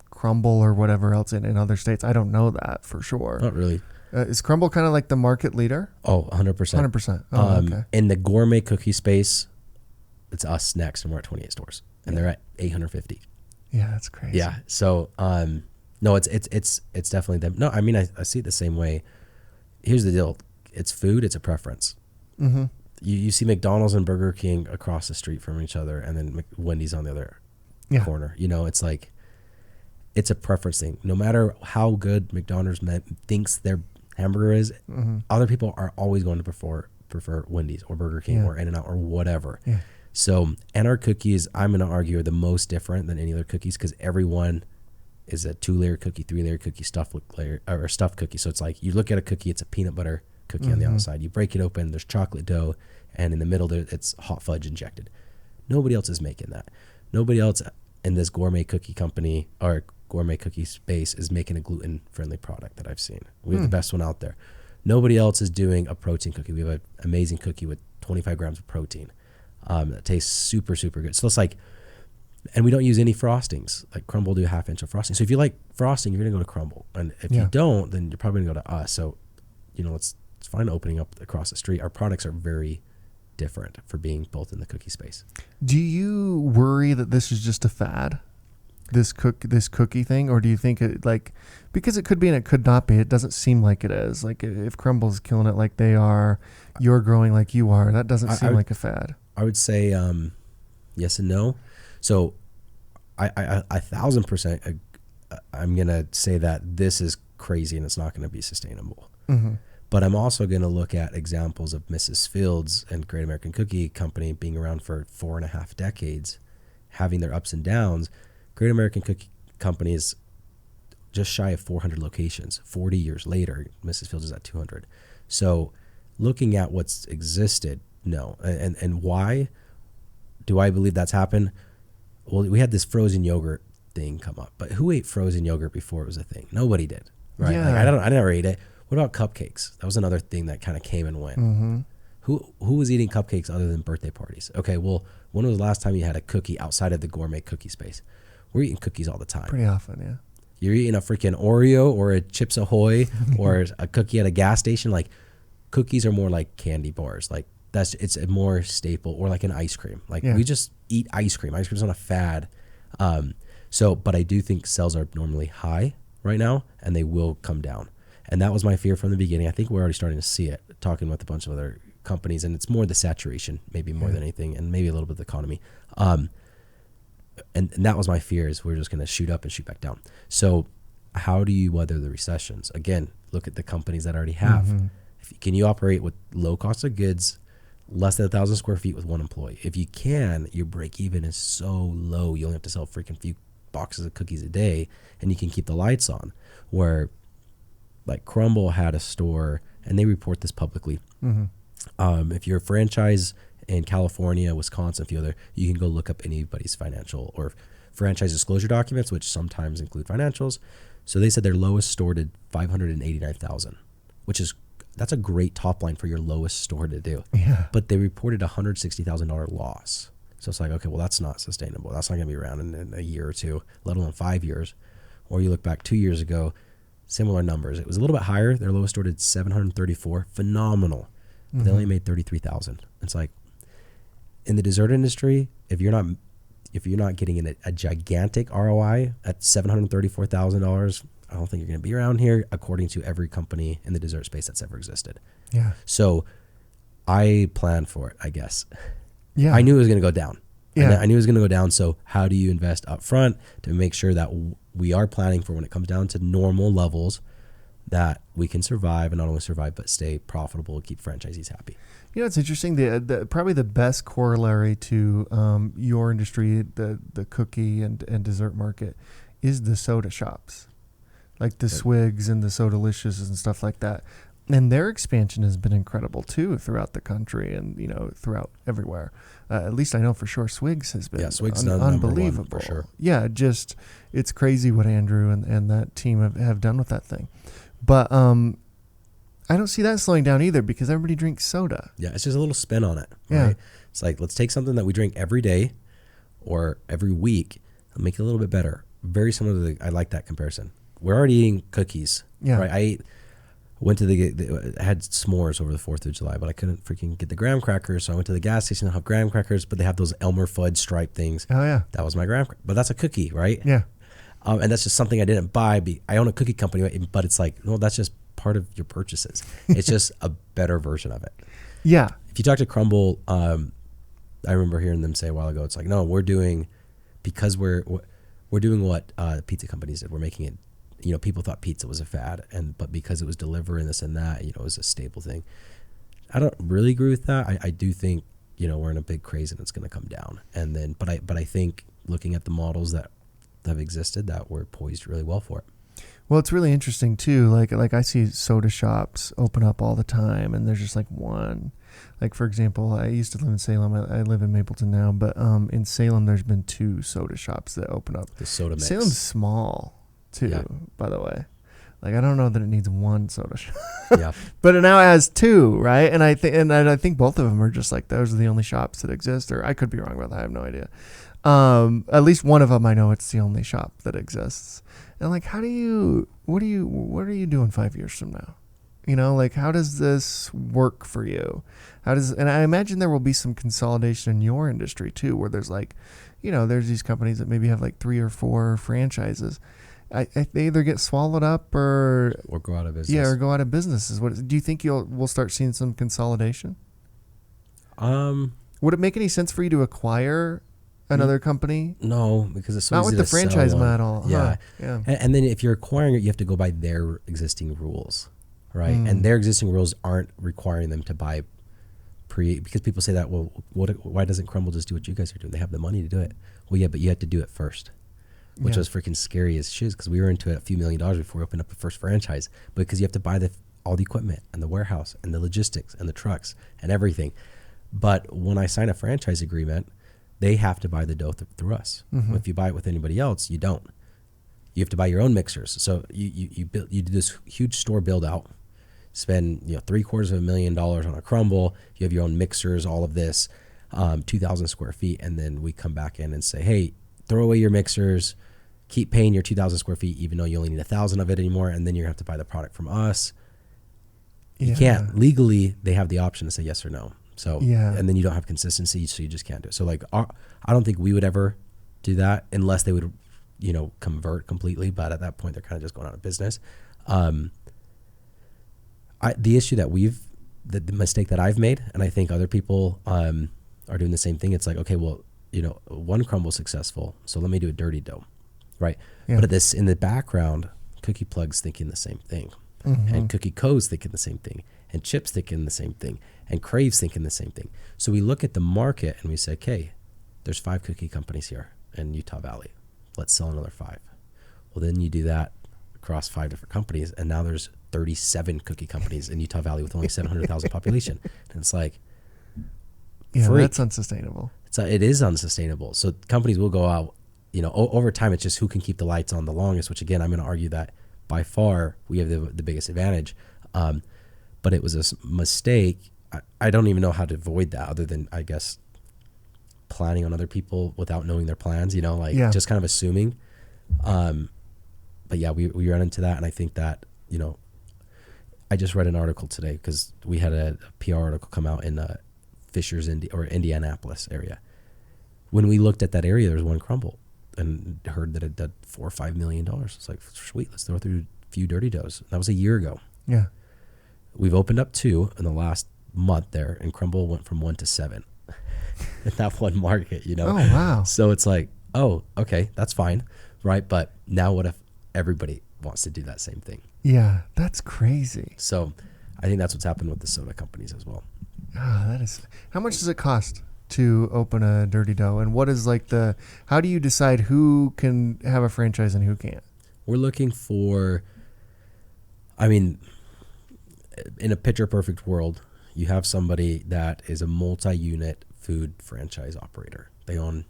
Crumble or whatever else in other states. I don't know that for sure. Not really. Is Crumble kind of like the market leader? Oh, 100%. 100%. Oh, okay. In the gourmet cookie space, it's us next, and we're at 28 stores, and they're at 850. Yeah, that's crazy. Yeah. So, no, it's definitely them. No, I mean, I see it the same way. Here's the deal. It's food. It's a preference. You see McDonald's and Burger King across the street from each other, and then Wendy's on the other corner. It's like, it's a preference thing. No matter how good McDonald's thinks their hamburger is, other people are always going to prefer Wendy's or Burger King or In-N-Out or whatever. Yeah. So, and our cookies, I'm going to argue, are the most different than any other cookies, because everyone is a 2-layer cookie, 3-layer cookie, stuffed cookie. So it's like, you look at a cookie, it's a peanut butter cookie on the outside. You break it open, there's chocolate dough, and in the middle it's hot fudge injected. Nobody else is making that. Nobody else in this gourmet cookie company or gourmet cookie space is making a gluten-friendly product that I've seen. We have the best one out there. Nobody else is doing a protein cookie. We have an amazing cookie with 25 grams of protein that tastes super, super good. So it's like, and we don't use any frostings. Like Crumble do a half inch of frosting. So if you like frosting, you're going to go to Crumble. And if you don't, then you're probably going to go to us. So, it's fine opening up across the street. Our products are very different for being both in the cookie space. Do you worry that this is just a fad? This cookie thing? Or do you think it, like, because it could be and it could not be, it doesn't seem like it is. Like, if Crumble's killing it like they are, you're growing like you are, that doesn't seem like a fad. I would say yes and no. So I 1,000%, I'm going to say that this is crazy and it's not going to be sustainable. But I'm also going to look at examples of Mrs. Fields and Great American Cookie Company being around for 4.5 decades, having their ups and downs. Great American Cookie Company is just shy of 400 locations. 40 years later, Mrs. Fields is at 200. So looking at what's existed, no. And why do I believe that's happened? Well, we had this frozen yogurt thing come up, but who ate frozen yogurt before it was a thing? Nobody did, right? Yeah. Like I never ate it. What about cupcakes? That was another thing that kind of came and went. Mm-hmm. Who was eating cupcakes other than birthday parties? Okay, well, when was the last time you had a cookie outside of the gourmet cookie space? We're eating cookies all the time. Pretty often, yeah. You're eating a freaking Oreo or a Chips Ahoy or a cookie at a gas station. Like, cookies are more like candy bars. Like, it's a more staple, or like an ice cream. Like, we just eat ice cream. Ice cream's not a fad. But I do think sales are normally high right now, and they will come down. And that was my fear from the beginning. I think we're already starting to see it, talking with a bunch of other companies, and it's more the saturation, maybe more than anything, and maybe a little bit of the economy. And that was my fear, is we're just going to shoot up and shoot back down. So how do you weather the recessions? Again, look at the companies that already have. Mm-hmm. Can you operate with low cost of goods, less than 1,000 square feet with one employee? If you can, your break even is so low. You only have to sell freaking few boxes of cookies a day, and you can keep the lights on. Where like Crumble had a store, and they report this publicly. Mm-hmm. If you're a franchise in California, Wisconsin, a few other, you can go look up anybody's financial or franchise disclosure documents, which sometimes include financials. So they said their lowest store did $589,000, that's a great top line for your lowest store to do. Yeah. But they reported $160,000 loss. So it's like, okay, well, that's not sustainable. That's not going to be around in a year or two, let alone 5 years. Or you look back 2 years ago, similar numbers. It was a little bit higher. Their lowest store did 734, phenomenal. But they only made 33,000. It's like, in the dessert industry, if you're not getting a gigantic ROI at $734,000, I don't think you're going to be around here, according to every company in the dessert space that's ever existed. Yeah. So I planned for it, I guess. Yeah. I knew it was going to go down. Yeah. I knew it was going to go down. So how do you invest up front to make sure that we are planning for when it comes down to normal levels, that we can survive, and not only survive, but stay profitable and keep franchisees happy? You know, it's interesting. Probably the best corollary to your industry, the cookie and dessert market, is the soda shops, like the Swigs and the Sodalicious and stuff like that. And their expansion has been incredible too throughout the country, and throughout everywhere. At least I know for sure Swigs has been unbelievable. For sure. Yeah, just it's crazy what Andrew and that team have done with that thing. But I don't see that slowing down either, because everybody drinks soda. Yeah, it's just a little spin on it. Yeah. Right? It's like, let's take something that we drink every day or every week and make it a little bit better. Very similar to I like that comparison. We're already eating cookies. Yeah. Right? I had s'mores over the 4th of July, but I couldn't freaking get the graham crackers. So I went to the gas station and had graham crackers, but they have those Elmer Fudd stripe things. Oh, yeah. That was my graham cracker. But that's a cookie, right? Yeah. And that's just something I didn't buy. I own a cookie company, but it's like, no, that's just part of your purchases. It's just a better version of it. Yeah. If you talk to Crumble, I remember hearing them say a while ago, it's like, no, we're doing what pizza companies did. We're making it, people thought pizza was a fad, but because it was delivery and this and that, it was a staple thing. I don't really agree with that. I do think, we're in a big craze and it's going to come down. And then, but I think looking at the models that have existed, that we're poised really well for it. Well, it's really interesting too. Like I see soda shops open up all the time, and there's just like one. Like, for example, I used to live in Salem. I live in Mapleton now, but in Salem, there's been 2 soda shops that open up. The soda mix. Salem's small too, by the way. Like, I don't know that it needs 1 soda shop. Yeah. But it now has 2, right? And I think both of them are just like, those are the only shops that exist. Or I could be wrong about that. I have no idea. At least one of them, I know it's the only shop that exists. And like, what are you doing 5 years from now? Like, how does this work for you? And I imagine there will be some consolidation in your industry too, where there's like, there's these companies that maybe have like 3 or 4 franchises. They either get swallowed up or go out of business. Yeah, or go out of business. Do you think we'll start seeing some consolidation? Would it make any sense for you to acquire another company? No, because it's so not easy with the to sell franchise one. model. Yeah, yeah. And then if you're acquiring it, you have to go by their existing rules, right? And their existing rules aren't requiring them to buy because people say that. Well, why doesn't Crumble just do what you guys are doing? They have the money to do it. Well, yeah, but you have to do it first, which Yeah. was freaking scary as shit because we were into it a few $1,000,000 before we opened up the first franchise. Because you have to buy all the equipment and the warehouse and the logistics and the trucks and everything. But when I sign a franchise agreement, they have to buy the dough through us. If you buy it with anybody else, you don't. You have to buy your own mixers. So you do this huge store build out, spend $750,000 on a crumble. You have your own mixers, all of this, 2,000 square feet, and then we come back in and say, hey, throw away your mixers, keep paying your 2,000 square feet, even though you only need 1,000 of it anymore, and then you have to buy the product from us. You can't legally. They have the option to say yes or no. So and then you don't have consistency, so you just can't do it. So like, I don't think we would ever do that unless they would, convert completely. But at that point, they're kind of just going out of business. The issue that the mistake that I've made, and I think other people are doing the same thing. It's like, okay, well, one crumble successful, so let me do a dirty dough, right? Yeah. But in the background, Cookie Plug's thinking the same thing, and Cookie Co's thinking the same thing, and Chip's thinking the same thing, and Crave's thinking the same thing. So we look at the market and we say, okay, there's 5 cookie companies here in Utah Valley. Let's sell another 5. Well, then you do that across 5 different companies, and now there's 37 cookie companies in Utah Valley with only 700,000 population. And it's like, that's unsustainable. It is unsustainable. So companies will go out, over time, it's just who can keep the lights on the longest, which again, I'm going to argue that by far we have the biggest advantage. But it was a mistake. I don't even know how to avoid that other than, I guess, planning on other people without knowing their plans, just kind of assuming. But yeah, we run into that. And I think that, I just read an article today because we had a PR article come out in Fishers, or Indianapolis area. When we looked at that area, there was one crumble and heard that it did $4 or $5 million. It's like, sweet, let's throw through a few dirty doughs. That was a year ago. Yeah. We've opened up 2 in the last month there, and crumble went from 1 to 7 in that one market, Oh, wow. So it's like, oh, okay, that's fine, right? But now what if everybody wants to do that same thing? Yeah, that's crazy. So I think that's what's happened with the soda companies as well. How much does it cost to open a dirty dough? And what is how do you decide who can have a franchise and who can't? We're looking for, in a picture perfect world, you have somebody that is a multi-unit food franchise operator. They own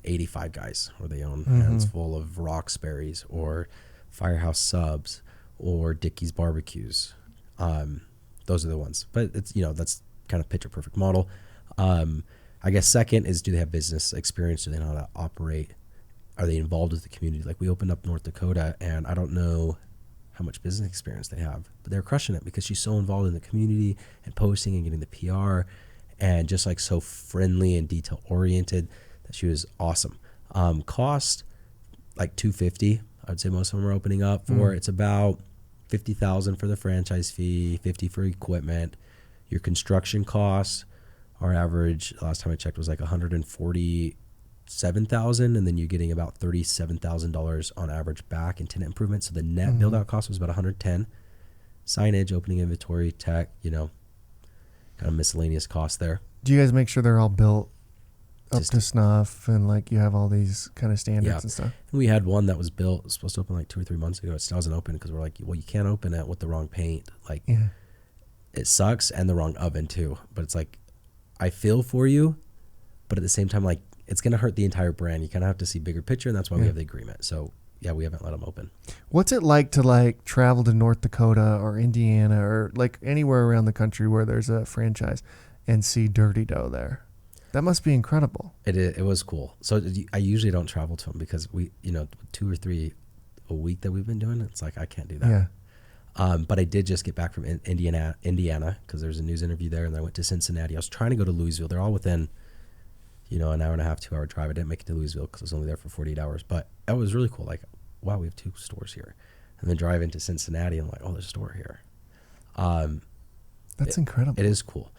85 guys, or they own hands full of Roxbury's or Firehouse Subs or Dickey's Barbecues. Those are the ones. But it's, that's kind of picture perfect model. I guess second is, do they have business experience? Do they know how to operate? Are they involved with the community? Like we opened up North Dakota, and I don't know how much business experience they have, but they're crushing it because she's so involved in the community and posting and getting the PR and just like so friendly and detail oriented that she was awesome. Cost like $250. I would say most of them are opening up for. It's about $50,000 for the franchise fee, $50,000 for equipment. Your construction costs, our average last time I checked was like $147,000, and then you're getting about $37,000 on average back in tenant improvements. So the net build out cost was about $110,000. Signage, opening inventory, tech, kind of miscellaneous costs there. Do you guys make sure they're all built up to snuff and you have all these kind of standards and stuff? And we had one that was built, it was supposed to open like 2 or 3 months ago. It still hasn't opened because we're like, well, you can't open it with the wrong paint. It sucks, and the wrong oven too. But it's like, I feel for you, but at the same time, like, it's going to hurt the entire brand. You kind of have to see bigger picture, and that's why we have the agreement. So yeah, we haven't let them open. What's it like to travel to North Dakota or Indiana or anywhere around the country where there's a franchise and see dirty dough there? That must be incredible. It was cool. So I usually don't travel to them because we, 2 or 3 a week that we've been doing, it's like, I can't do that. Yeah. But I did just get back from Indiana because there's a news interview there, and then I went to Cincinnati. I was trying to go to Louisville. They're all within, an hour and a half, 2 hour drive. I didn't make it to Louisville because I was only there for 48 hours. But that was really cool. Like, wow, we have 2 stores here. And then drive into Cincinnati, and I'm like, oh, there's a store here. That's incredible. It is cool.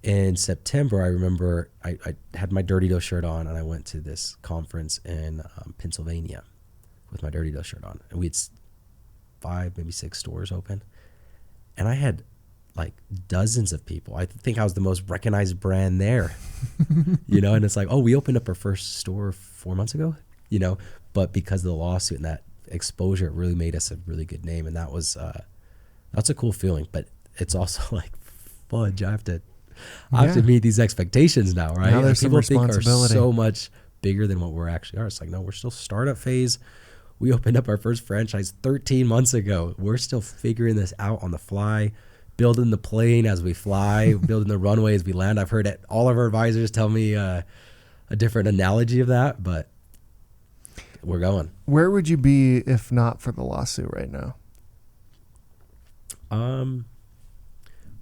In September, I remember I had my Dirty Dough shirt on, and I went to this conference in Pennsylvania with my Dirty Dough shirt on. And we had 5, maybe 6 stores open. And I had dozens of people. I think I was the most recognized brand there, and it's like, oh, we opened up our first store 4 months ago, but because of the lawsuit and that exposure, it really made us a really good name. And that's a cool feeling, but it's also like, fudge, I have to meet these expectations now, right? Now there's people some think are responsibility. so much bigger than what we're actually are. It's like, no, we're still startup phase. We opened up our first franchise 13 months ago. We're still figuring this out on the fly, building the plane as we fly, building the runway as we land. I've heard all of our advisors tell me a different analogy of that, but we're going. Where would you be if not for the lawsuit right now?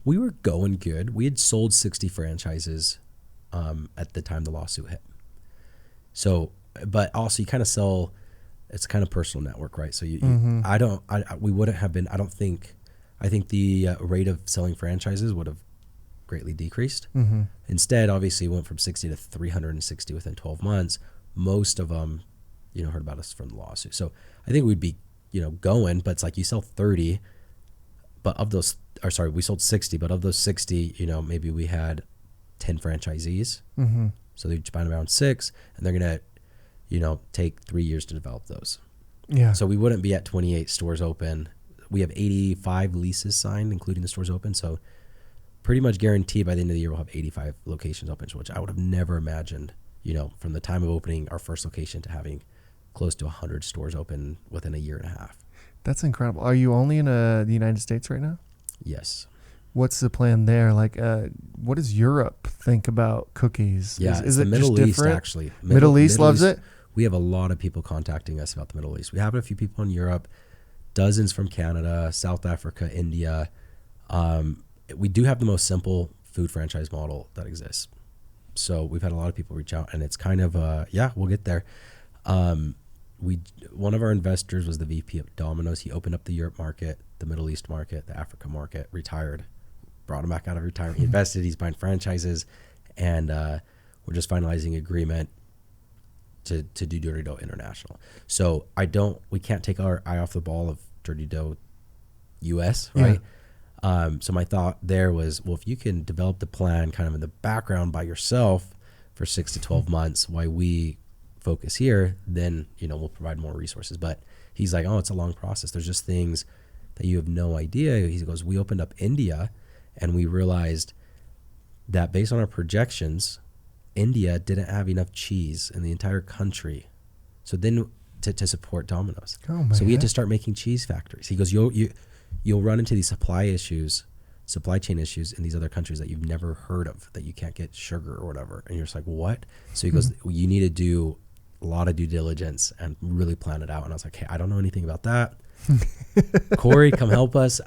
We were going good. We had sold 60 franchises at the time the lawsuit hit. So, but also you kind of sell, it's kind of personal network, right? So we wouldn't have been, I think the rate of selling franchises would have greatly decreased. Mm-hmm. Instead, obviously, went from 60 to 360 within 12 months. Most of them, heard about us from the lawsuit. So I think we'd be, going, but it's like you sell 30, but of those, we sold 60, but of those 60, maybe we had 10 franchisees. Mm-hmm. So they spend around 6, and they're going to, take 3 years to develop those. Yeah. So we wouldn't be at 28 stores open. We have 85 leases signed, including the stores open. So pretty much guaranteed by the end of the year, we'll have 85 locations open, which I would have never imagined, from the time of opening our first location to having close to 100 stores open within a year and a half. That's incredible. Are you only in the United States right now? Yes. What's the plan there? Like, what does Europe think about cookies? Yeah, is it it Middle just East, different? actually. Middle East loves it? We have a lot of people contacting us about the Middle East. We have a few people in Europe, dozens from Canada, South Africa, India. We do have the most simple food franchise model that exists. So we've had a lot of people reach out, and it's kind of, we'll get there. One of our investors was the VP of Domino's. He opened up the Europe market, the Middle East market, the Africa market, retired, brought him back out of retirement. He invested, he's buying franchises, and we're just finalizing agreement to do Dirty Dough International. So we can't take our eye off the ball of Dirty Dough US, right? Yeah. So my thought there was, well, if you can develop the plan kind of in the background by yourself for 6 to 12 months while we focus here, then, we'll provide more resources. But he's like, oh, it's a long process. There's just things that you have no idea. He goes, we opened up India and we realized that based on our projections, India didn't have enough cheese in the entire country. So then to support Domino's. Oh, so we had to start making cheese factories. He goes, you'll run into these supply chain issues in these other countries that you've never heard of, that you can't get sugar or whatever. And you're just like, what? So he goes, you need to do a lot of due diligence and really plan it out. And I was like, hey, I don't know anything about that. Corey, come help us.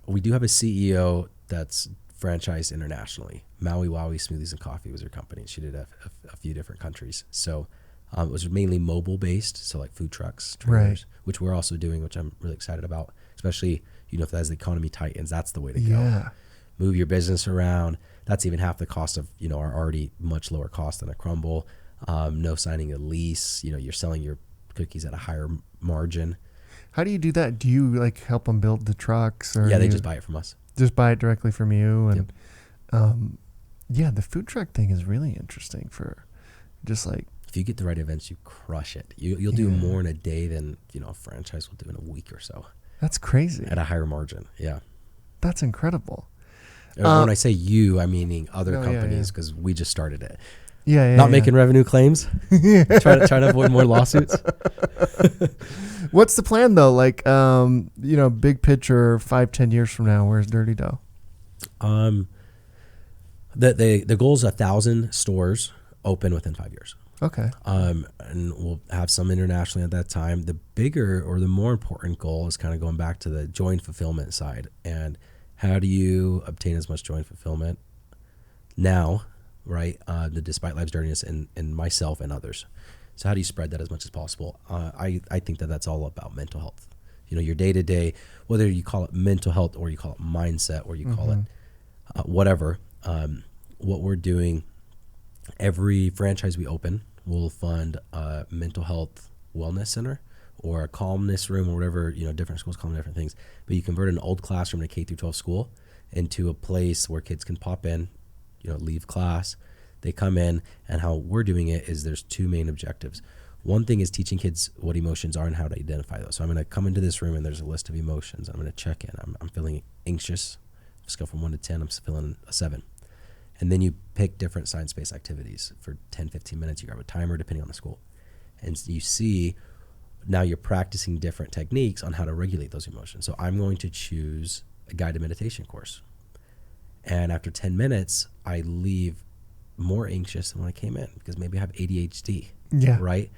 We do have a CEO that's franchised internationally. Maui Wowie Smoothies and Coffee was her company. She did a few different countries. So it was mainly mobile based. So like food trucks, trailers, which we're also doing, which I'm really excited about, especially, if as the economy tightens, that's the way to go. Yeah. Move your business around. That's even half the cost of, our already much lower cost than a crumble. No signing a lease. You're selling your cookies at a higher margin. How do you do that? Do you help them build the trucks? Or they just buy it from us. Just buy it directly from you. And Yep. the food truck thing is really interesting for just if you get the right events, you crush it. You'll do more in a day than, a franchise will do in a week or so. That's crazy. At a higher margin. Yeah. That's incredible. When I say you, I'm meaning other companies, because we just started it. Not making revenue claims. Trying to avoid more lawsuits. What's the plan though? Big picture, 5-10 years from now, where's Dirty Dough? The goal is 1,000 stores open within 5 years. Okay. And we'll have some internationally at that time. The bigger or the more important goal is kind of going back to the joint fulfillment side. And how do you obtain as much joint fulfillment now, right? Despite life's dirtiness in myself and others. So how do you spread that as much as possible? I think that's all about mental health. Your day-to-day, whether you call it mental health or you call it mindset or you call it whatever, what we're doing, every franchise we open, we'll fund a mental health wellness center or a calmness room or whatever, different schools call them different things. But you convert an old classroom in a K through 12 school into a place where kids can pop in, leave class, they come in, and how we're doing it is there's two main objectives. One thing is teaching kids what emotions are and how to identify those. So I'm going to come into this room and there's a list of emotions. I'm going to check in. I'm feeling anxious. Scale from 1 to 10, I'm feeling a 7. And then you pick different science-based activities for 10, 15 minutes. You grab a timer depending on the school. And you see now you're practicing different techniques on how to regulate those emotions. So I'm going to choose a guided meditation course. And after 10 minutes, I leave more anxious than when I came in because maybe I have ADHD, right?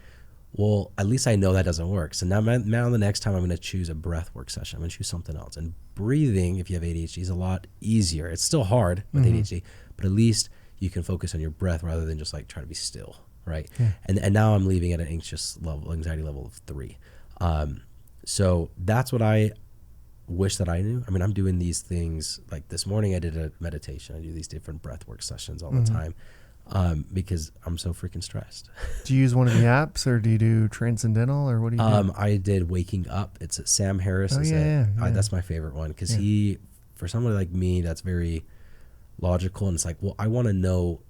Well, at least I know that doesn't work. So now the next time I'm going to choose a breath work session. I'm going to choose something else. And breathing, if you have ADHD, is a lot easier. It's still hard with ADHD, but at least you can focus on your breath rather than just like try to be still, right? Yeah. And now I'm leaving at an anxiety level of 3. So that's what I wish that I knew. I mean, I'm doing these things like this morning I did a meditation. I do these different breath work sessions all the time. Because I'm so freaking stressed. Do you use one of the apps or do you do Transcendental or what do you do? I did Waking Up. It's Sam Harris. That's my favorite one because he, for somebody like me, that's very logical. And it's like, well, I want to know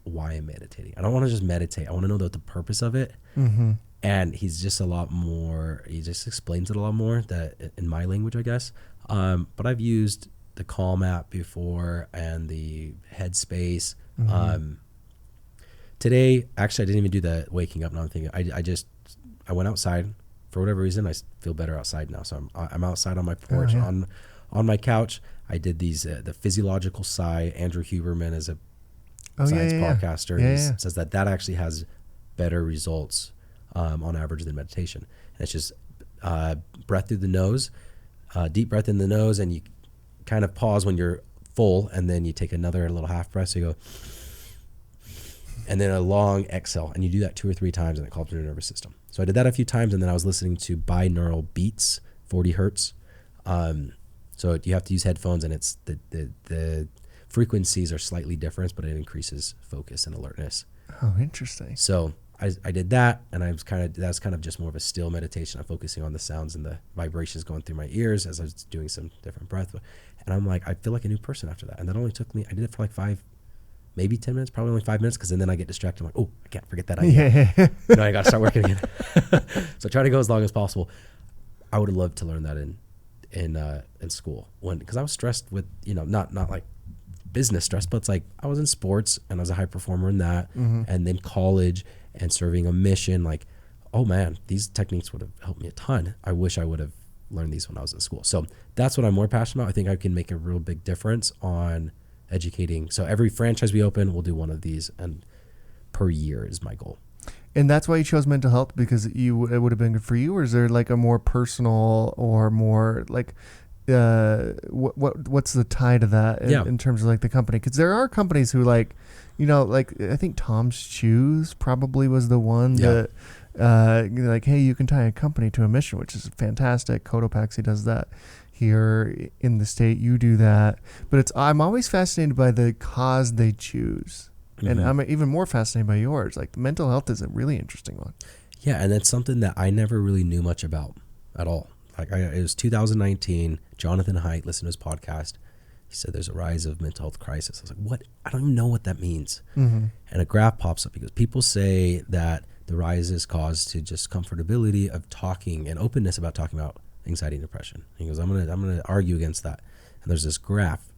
why I'm meditating. I don't want to just meditate. I want to know the purpose of it. Mm-hmm. And he's just a lot more, he just explains it a lot more that in my language, I guess. But I've used the Calm app before and the Headspace. Mm-hmm. Today, actually, I didn't even do the waking up. Now I'm thinking, I went outside for whatever reason. I feel better outside now, so I'm outside on my porch on my couch. I did these the physiological sigh. Andrew Huberman is a science podcaster. He says that actually has better results on average than meditation. And it's just breath through the nose, deep breath in the nose, and you kind of pause when you're full, and then you take another little half breath. So you go, and then a long exhale, and you do that 2 or 3 times, and it calms your nervous system. So I did that a few times, and then I was listening to binaural beats, 40 hertz. So you have to use headphones, and it's the frequencies are slightly different, but it increases focus and alertness. Oh, interesting. So I did that, and that's kind of just more of a still meditation. I'm focusing on the sounds and the vibrations going through my ears as I was doing some different breath. And I'm like, I feel like a new person after that. And that only took me, I did it for like 5, maybe 10 minutes, probably only 5 minutes, because then I get distracted. I'm like, oh, I can't forget that idea. I got to start working again. So try to go as long as possible. I would have loved to learn that in school because I was stressed with, not like business stress, but it's like I was in sports and I was a high performer in that, and then college and serving a mission. Like, oh man, these techniques would have helped me a ton. I wish I would have learned these when I was in school. So that's what I'm more passionate about. I think I can make a real big difference on educating. So every franchise we open, we'll do one of these, and per year is my goal. And that's why you chose mental health, because it would have been good for you, or is there like a more personal or more like what's the tie to that in terms of like the company? Because there are companies who like I think Tom's Shoes probably was the one that like, hey, you can tie a company to a mission, which is fantastic. Cotopaxi does that here in the state. You do that, but I'm always fascinated by the cause they choose. And I'm even more fascinated by yours. Like, mental health is a really interesting one. Yeah, and that's something that I never really knew much about at all. Like, it was 2019. Jonathan Haidt, listened to his podcast. He said there's a rise of mental health crisis. I was like, what? I don't even know what that means. And a graph pops up because people say that the rise is caused to just comfortability of talking and openness about talking about anxiety and depression. He goes, I'm gonna argue against that. And there's this graph.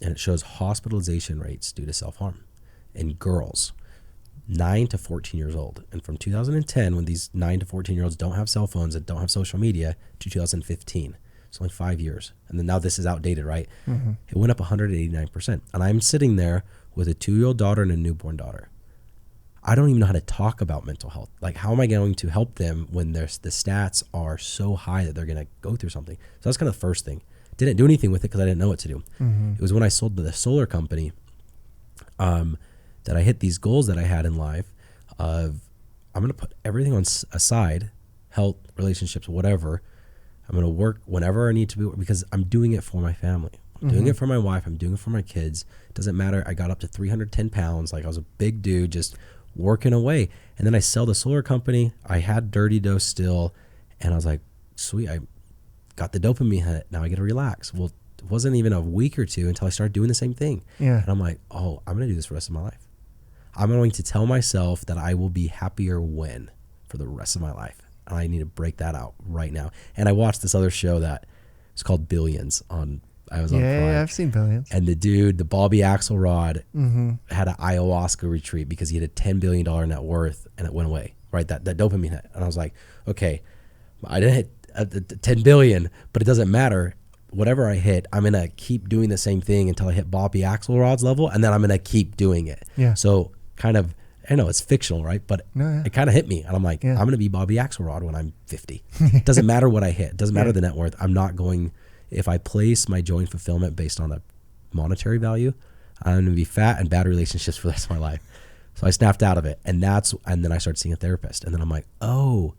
And it shows hospitalization rates due to self-harm in girls 9 to 14 years old. And from 2010, when these 9 to 14-year-olds don't have cell phones and don't have social media, to 2015. It's only 5 years. And then now this is outdated, right? It went up 189%. And I'm sitting there with a 2-year-old daughter and a newborn daughter. I don't even know how to talk about mental health. Like, how am I going to help them when the stats are so high that they're going to go through something? So that's kind of the first thing. Didn't do anything with it because I didn't know what to do. It was when I sold the solar company that I hit these goals that I had in life of, I'm going to put everything on aside, health, relationships, whatever. I'm going to work whenever I need to be, because I'm doing it for my family. I'm doing it for my wife. I'm doing it for my kids. It doesn't matter. I got up to 310 pounds. Like, I was a big dude just working away. And then I sell the solar company. I had dirty dose still. And I was like, sweet, I got the dopamine hit. Now I get to relax. Well, it wasn't even a week or two until I started doing the same thing. And I'm like, oh, I'm going to do this for the rest of my life. I'm going to tell myself that I will be happier when for the rest of my life. And I need to break that out right now. And I watched this other show that it's called Billions on Amazon Prime. Yeah, I've seen Billions. And the dude, the Bobby Axelrod, had an ayahuasca retreat because he had a $10 billion net worth and it went away, right? That dopamine hit. And I was like, okay, I didn't hit 10 billion, but it doesn't matter. Whatever I hit, I'm going to keep doing the same thing until I hit Bobby Axelrod's level, and then I'm going to keep doing it. Yeah. So kind of, I know it's fictional, right? But it kind of hit me. And I'm like, I'm going to be Bobby Axelrod when I'm 50. It doesn't matter what I hit. It doesn't matter the net worth. I'm not going, if I place my joy and fulfillment based on a monetary value, I'm going to be fat and bad relationships for the rest of my life. So I snapped out of it. And then I started seeing a therapist. And then I'm like, oh,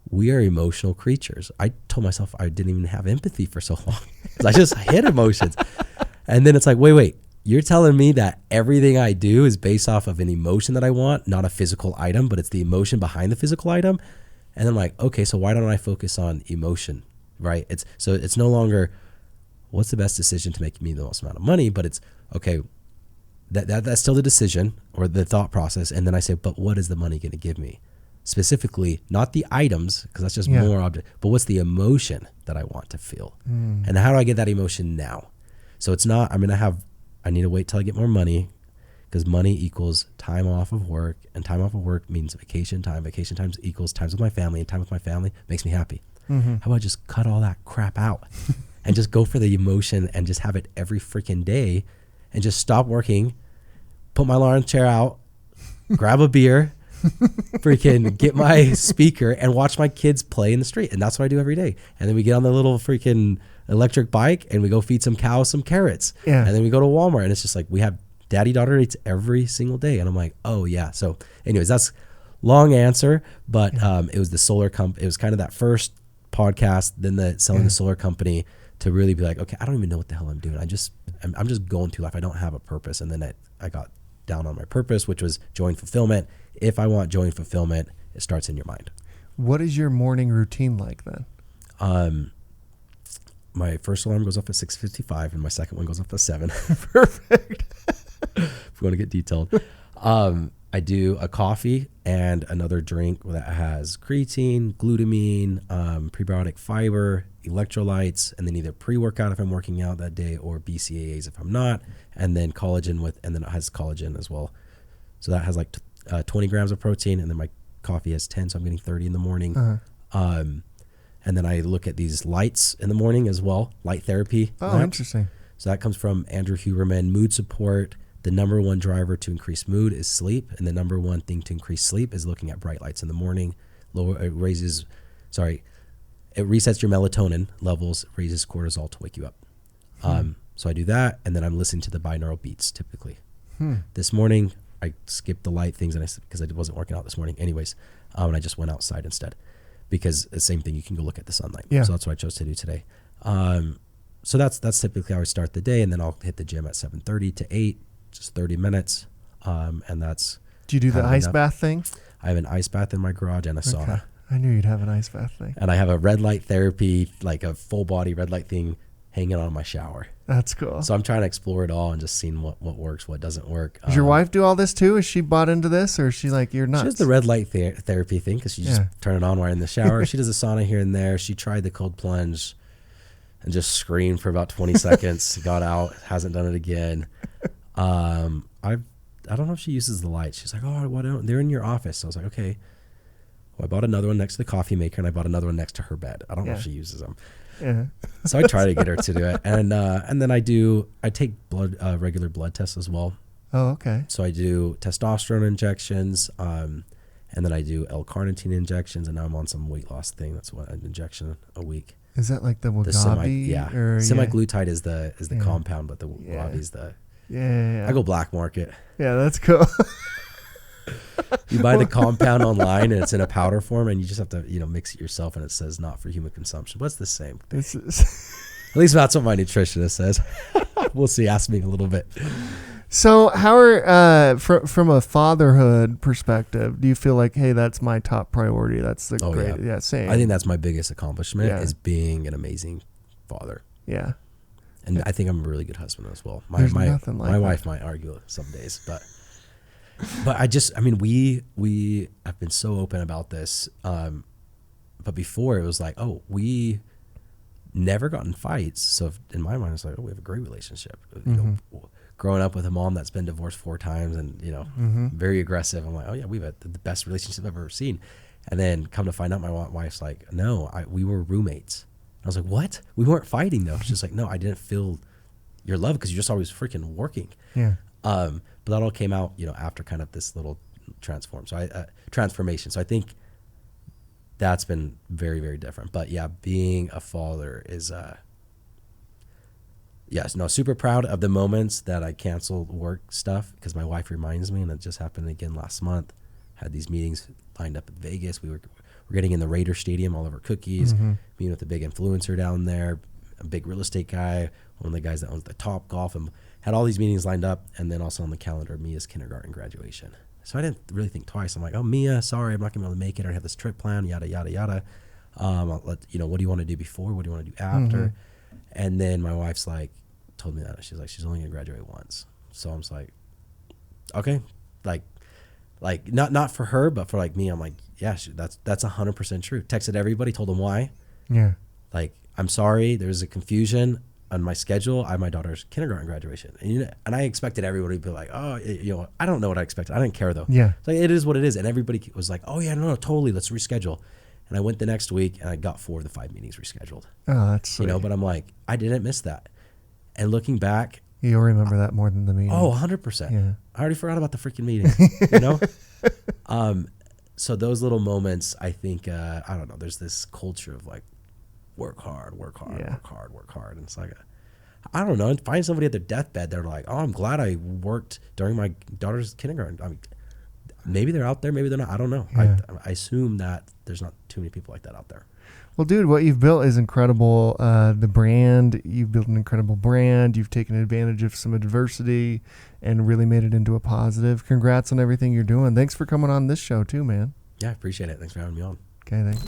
we are emotional creatures. I told myself I didn't even have empathy for so long. I just hit emotions. And then it's like, wait, you're telling me that everything I do is based off of an emotion that I want, not a physical item, but it's the emotion behind the physical item. And I'm like, okay, so why don't I focus on emotion, right? It's no longer what's the best decision to make me the most amount of money, but it's, okay, that's still the decision or the thought process. And then I say, but what is the money going to give me? Specifically, not the items, because that's just more object, but what's the emotion that I want to feel? And how do I get that emotion now? So it's not, I need to wait till I get more money, because money equals time off of work, and time off of work means vacation time. Vacation time equals times with my family, and time with my family makes me happy. How about I just cut all that crap out and just go for the emotion and just have it every freaking day and just stop working, put my lawn chair out, grab a beer, freaking get my speaker and watch my kids play in the street. And that's what I do every day. And then we get on the little freaking electric bike and we go feed some cows some carrots. And then we go to Walmart, and it's just like we have daddy-daughter dates every single day. And I'm like, oh yeah. So anyways, that's long answer, but it was the solar company. It was kind of that first podcast, then the selling the solar company, to really be like, okay, I don't even know what the hell I'm doing. I'm just going through life. I don't have a purpose. And then I got down on my purpose, which was joy and fulfillment. If I want joy and fulfillment, it starts in your mind. What is your morning routine like then? My first alarm goes off at 6:55 and my second one goes off at 7. Perfect. If we want to get detailed. I do a coffee and another drink that has creatine, glutamine, prebiotic fiber, electrolytes, and then either pre-workout if I'm working out that day or BCAAs if I'm not, and then collagen and then it has collagen as well. So that has like 20 grams of protein, and then my coffee has 10, so I'm getting 30 in the morning. And then I look at these lights in the morning as well, light therapy. Oh, interesting. So that comes from Andrew Huberman. Mood support. The number one driver to increase mood is sleep, and the number one thing to increase sleep is looking at bright lights in the morning. It resets your melatonin levels, raises cortisol to wake you up. So I do that, and then I'm listening to the binaural beats typically. This morning, I skipped the light things because I wasn't working out this morning anyways, and I just went outside instead, because the same thing, you can go look at the sunlight. So that's what I chose to do today. So that's typically how I start the day, and then I'll hit the gym at 7:30 to 8, just 30 minutes, and that's. Do you do the ice bath thing? I have an ice bath in my garage and a sauna. I knew you'd have an ice bath thing. And I have a red light therapy, like a full body red light thing hanging on my shower. That's cool. So I'm trying to explore it all and just seeing what works, what doesn't work. Does your wife do all this too? Is she bought into this, or is she like, you're nuts? She does the red light therapy thing because she just turn it on while in the shower. She does a sauna here and there. She tried the cold plunge and just screamed for about 20 seconds, got out, hasn't done it again. I don't know if she uses the light. She's like, oh, why don't they're in your office? So I was like, okay. Well, I bought another one next to the coffee maker, and I bought another one next to her bed. I don't know if she uses them. So I try to get her to do it, and then I take regular blood tests as well. Oh, okay. So I do testosterone injections, and then I do L-carnitine injections, and now I'm on some weight loss thing. That's an injection a week. Is that like the Wegovy? Semaglutide is the compound, but the Wegovy is the. Yeah. I go black market. Yeah, that's cool. You buy the compound online, and it's in a powder form, and you just have to mix it yourself, and it says not for human consumption. But it's the same thing. At least that's what my nutritionist says. We'll see. Ask me in a little bit. So how are from a fatherhood perspective, do you feel like, hey, that's my top priority? That's the great. Yeah, same. I think that's my biggest accomplishment is being an amazing father. Yeah. And I think I'm a really good husband as well. My wife might argue some days, but But I mean, we have been so open about this. But before it was like, oh, we never got in fights. So in my mind, it's like, oh, we have a great relationship. You know, growing up with a mom that's been divorced 4 times and, you know, very aggressive. I'm like, oh yeah, we've had the best relationship I've ever seen. And then come to find out, my wife's like, no, we were roommates. I was like, what? We weren't fighting though. She's like, no, I didn't feel your love because you're just always freaking working. Yeah. But that all came out, you know, after kind of this little transformation. So I think that's been very, very different. But yeah, being a father is, yes, no, super proud of the moments that I canceled work stuff because my wife reminds me, and it just happened again last month. Had these meetings lined up in Vegas. We're getting in the Raider Stadium, all of our cookies, meeting with a big influencer down there, a big real estate guy, one of the guys that owns the Top Golf, and had all these meetings lined up. And then also on the calendar, Mia's kindergarten graduation. So I didn't really think twice. I'm like, oh, Mia, sorry, I'm not gonna be able to make it. I have this trip planned, yada, yada, yada. What do you want to do before? What do you want to do after? And then my wife's like, told me that. She's like, she's only gonna graduate once. So I'm just like, okay, like not for her, but for like me, I'm like, yeah, that's 100% true. Texted everybody, told them why. Yeah. Like, I'm sorry, there's a confusion on my schedule. I have my daughter's kindergarten graduation, and I expected everybody to be like, oh, I don't know what I expected. I didn't care though. Yeah. It's like, it is what it is, and everybody was like, oh yeah, no, totally, let's reschedule. And I went the next week, and I got 4 of the 5 meetings rescheduled. Oh, that's sweet. But I'm like, I didn't miss that. And looking back, you'll remember that more than the meeting. Oh, 100%. Yeah. I already forgot about the freaking meeting, So those little moments, I think, I don't know, there's this culture of like, work hard. And it's like, I don't know, find somebody at their deathbed. They're like, oh, I'm glad I worked during my daughter's kindergarten. I mean, maybe they're out there, maybe they're not. I don't know. Yeah. I assume that there's not too many people like that out there. Well, dude, what you've built is incredible. The brand, you've built an incredible brand. You've taken advantage of some adversity and really made it into a positive. Congrats on everything you're doing. Thanks for coming on this show too, man. Yeah, I appreciate it. Thanks for having me on. Okay, thanks.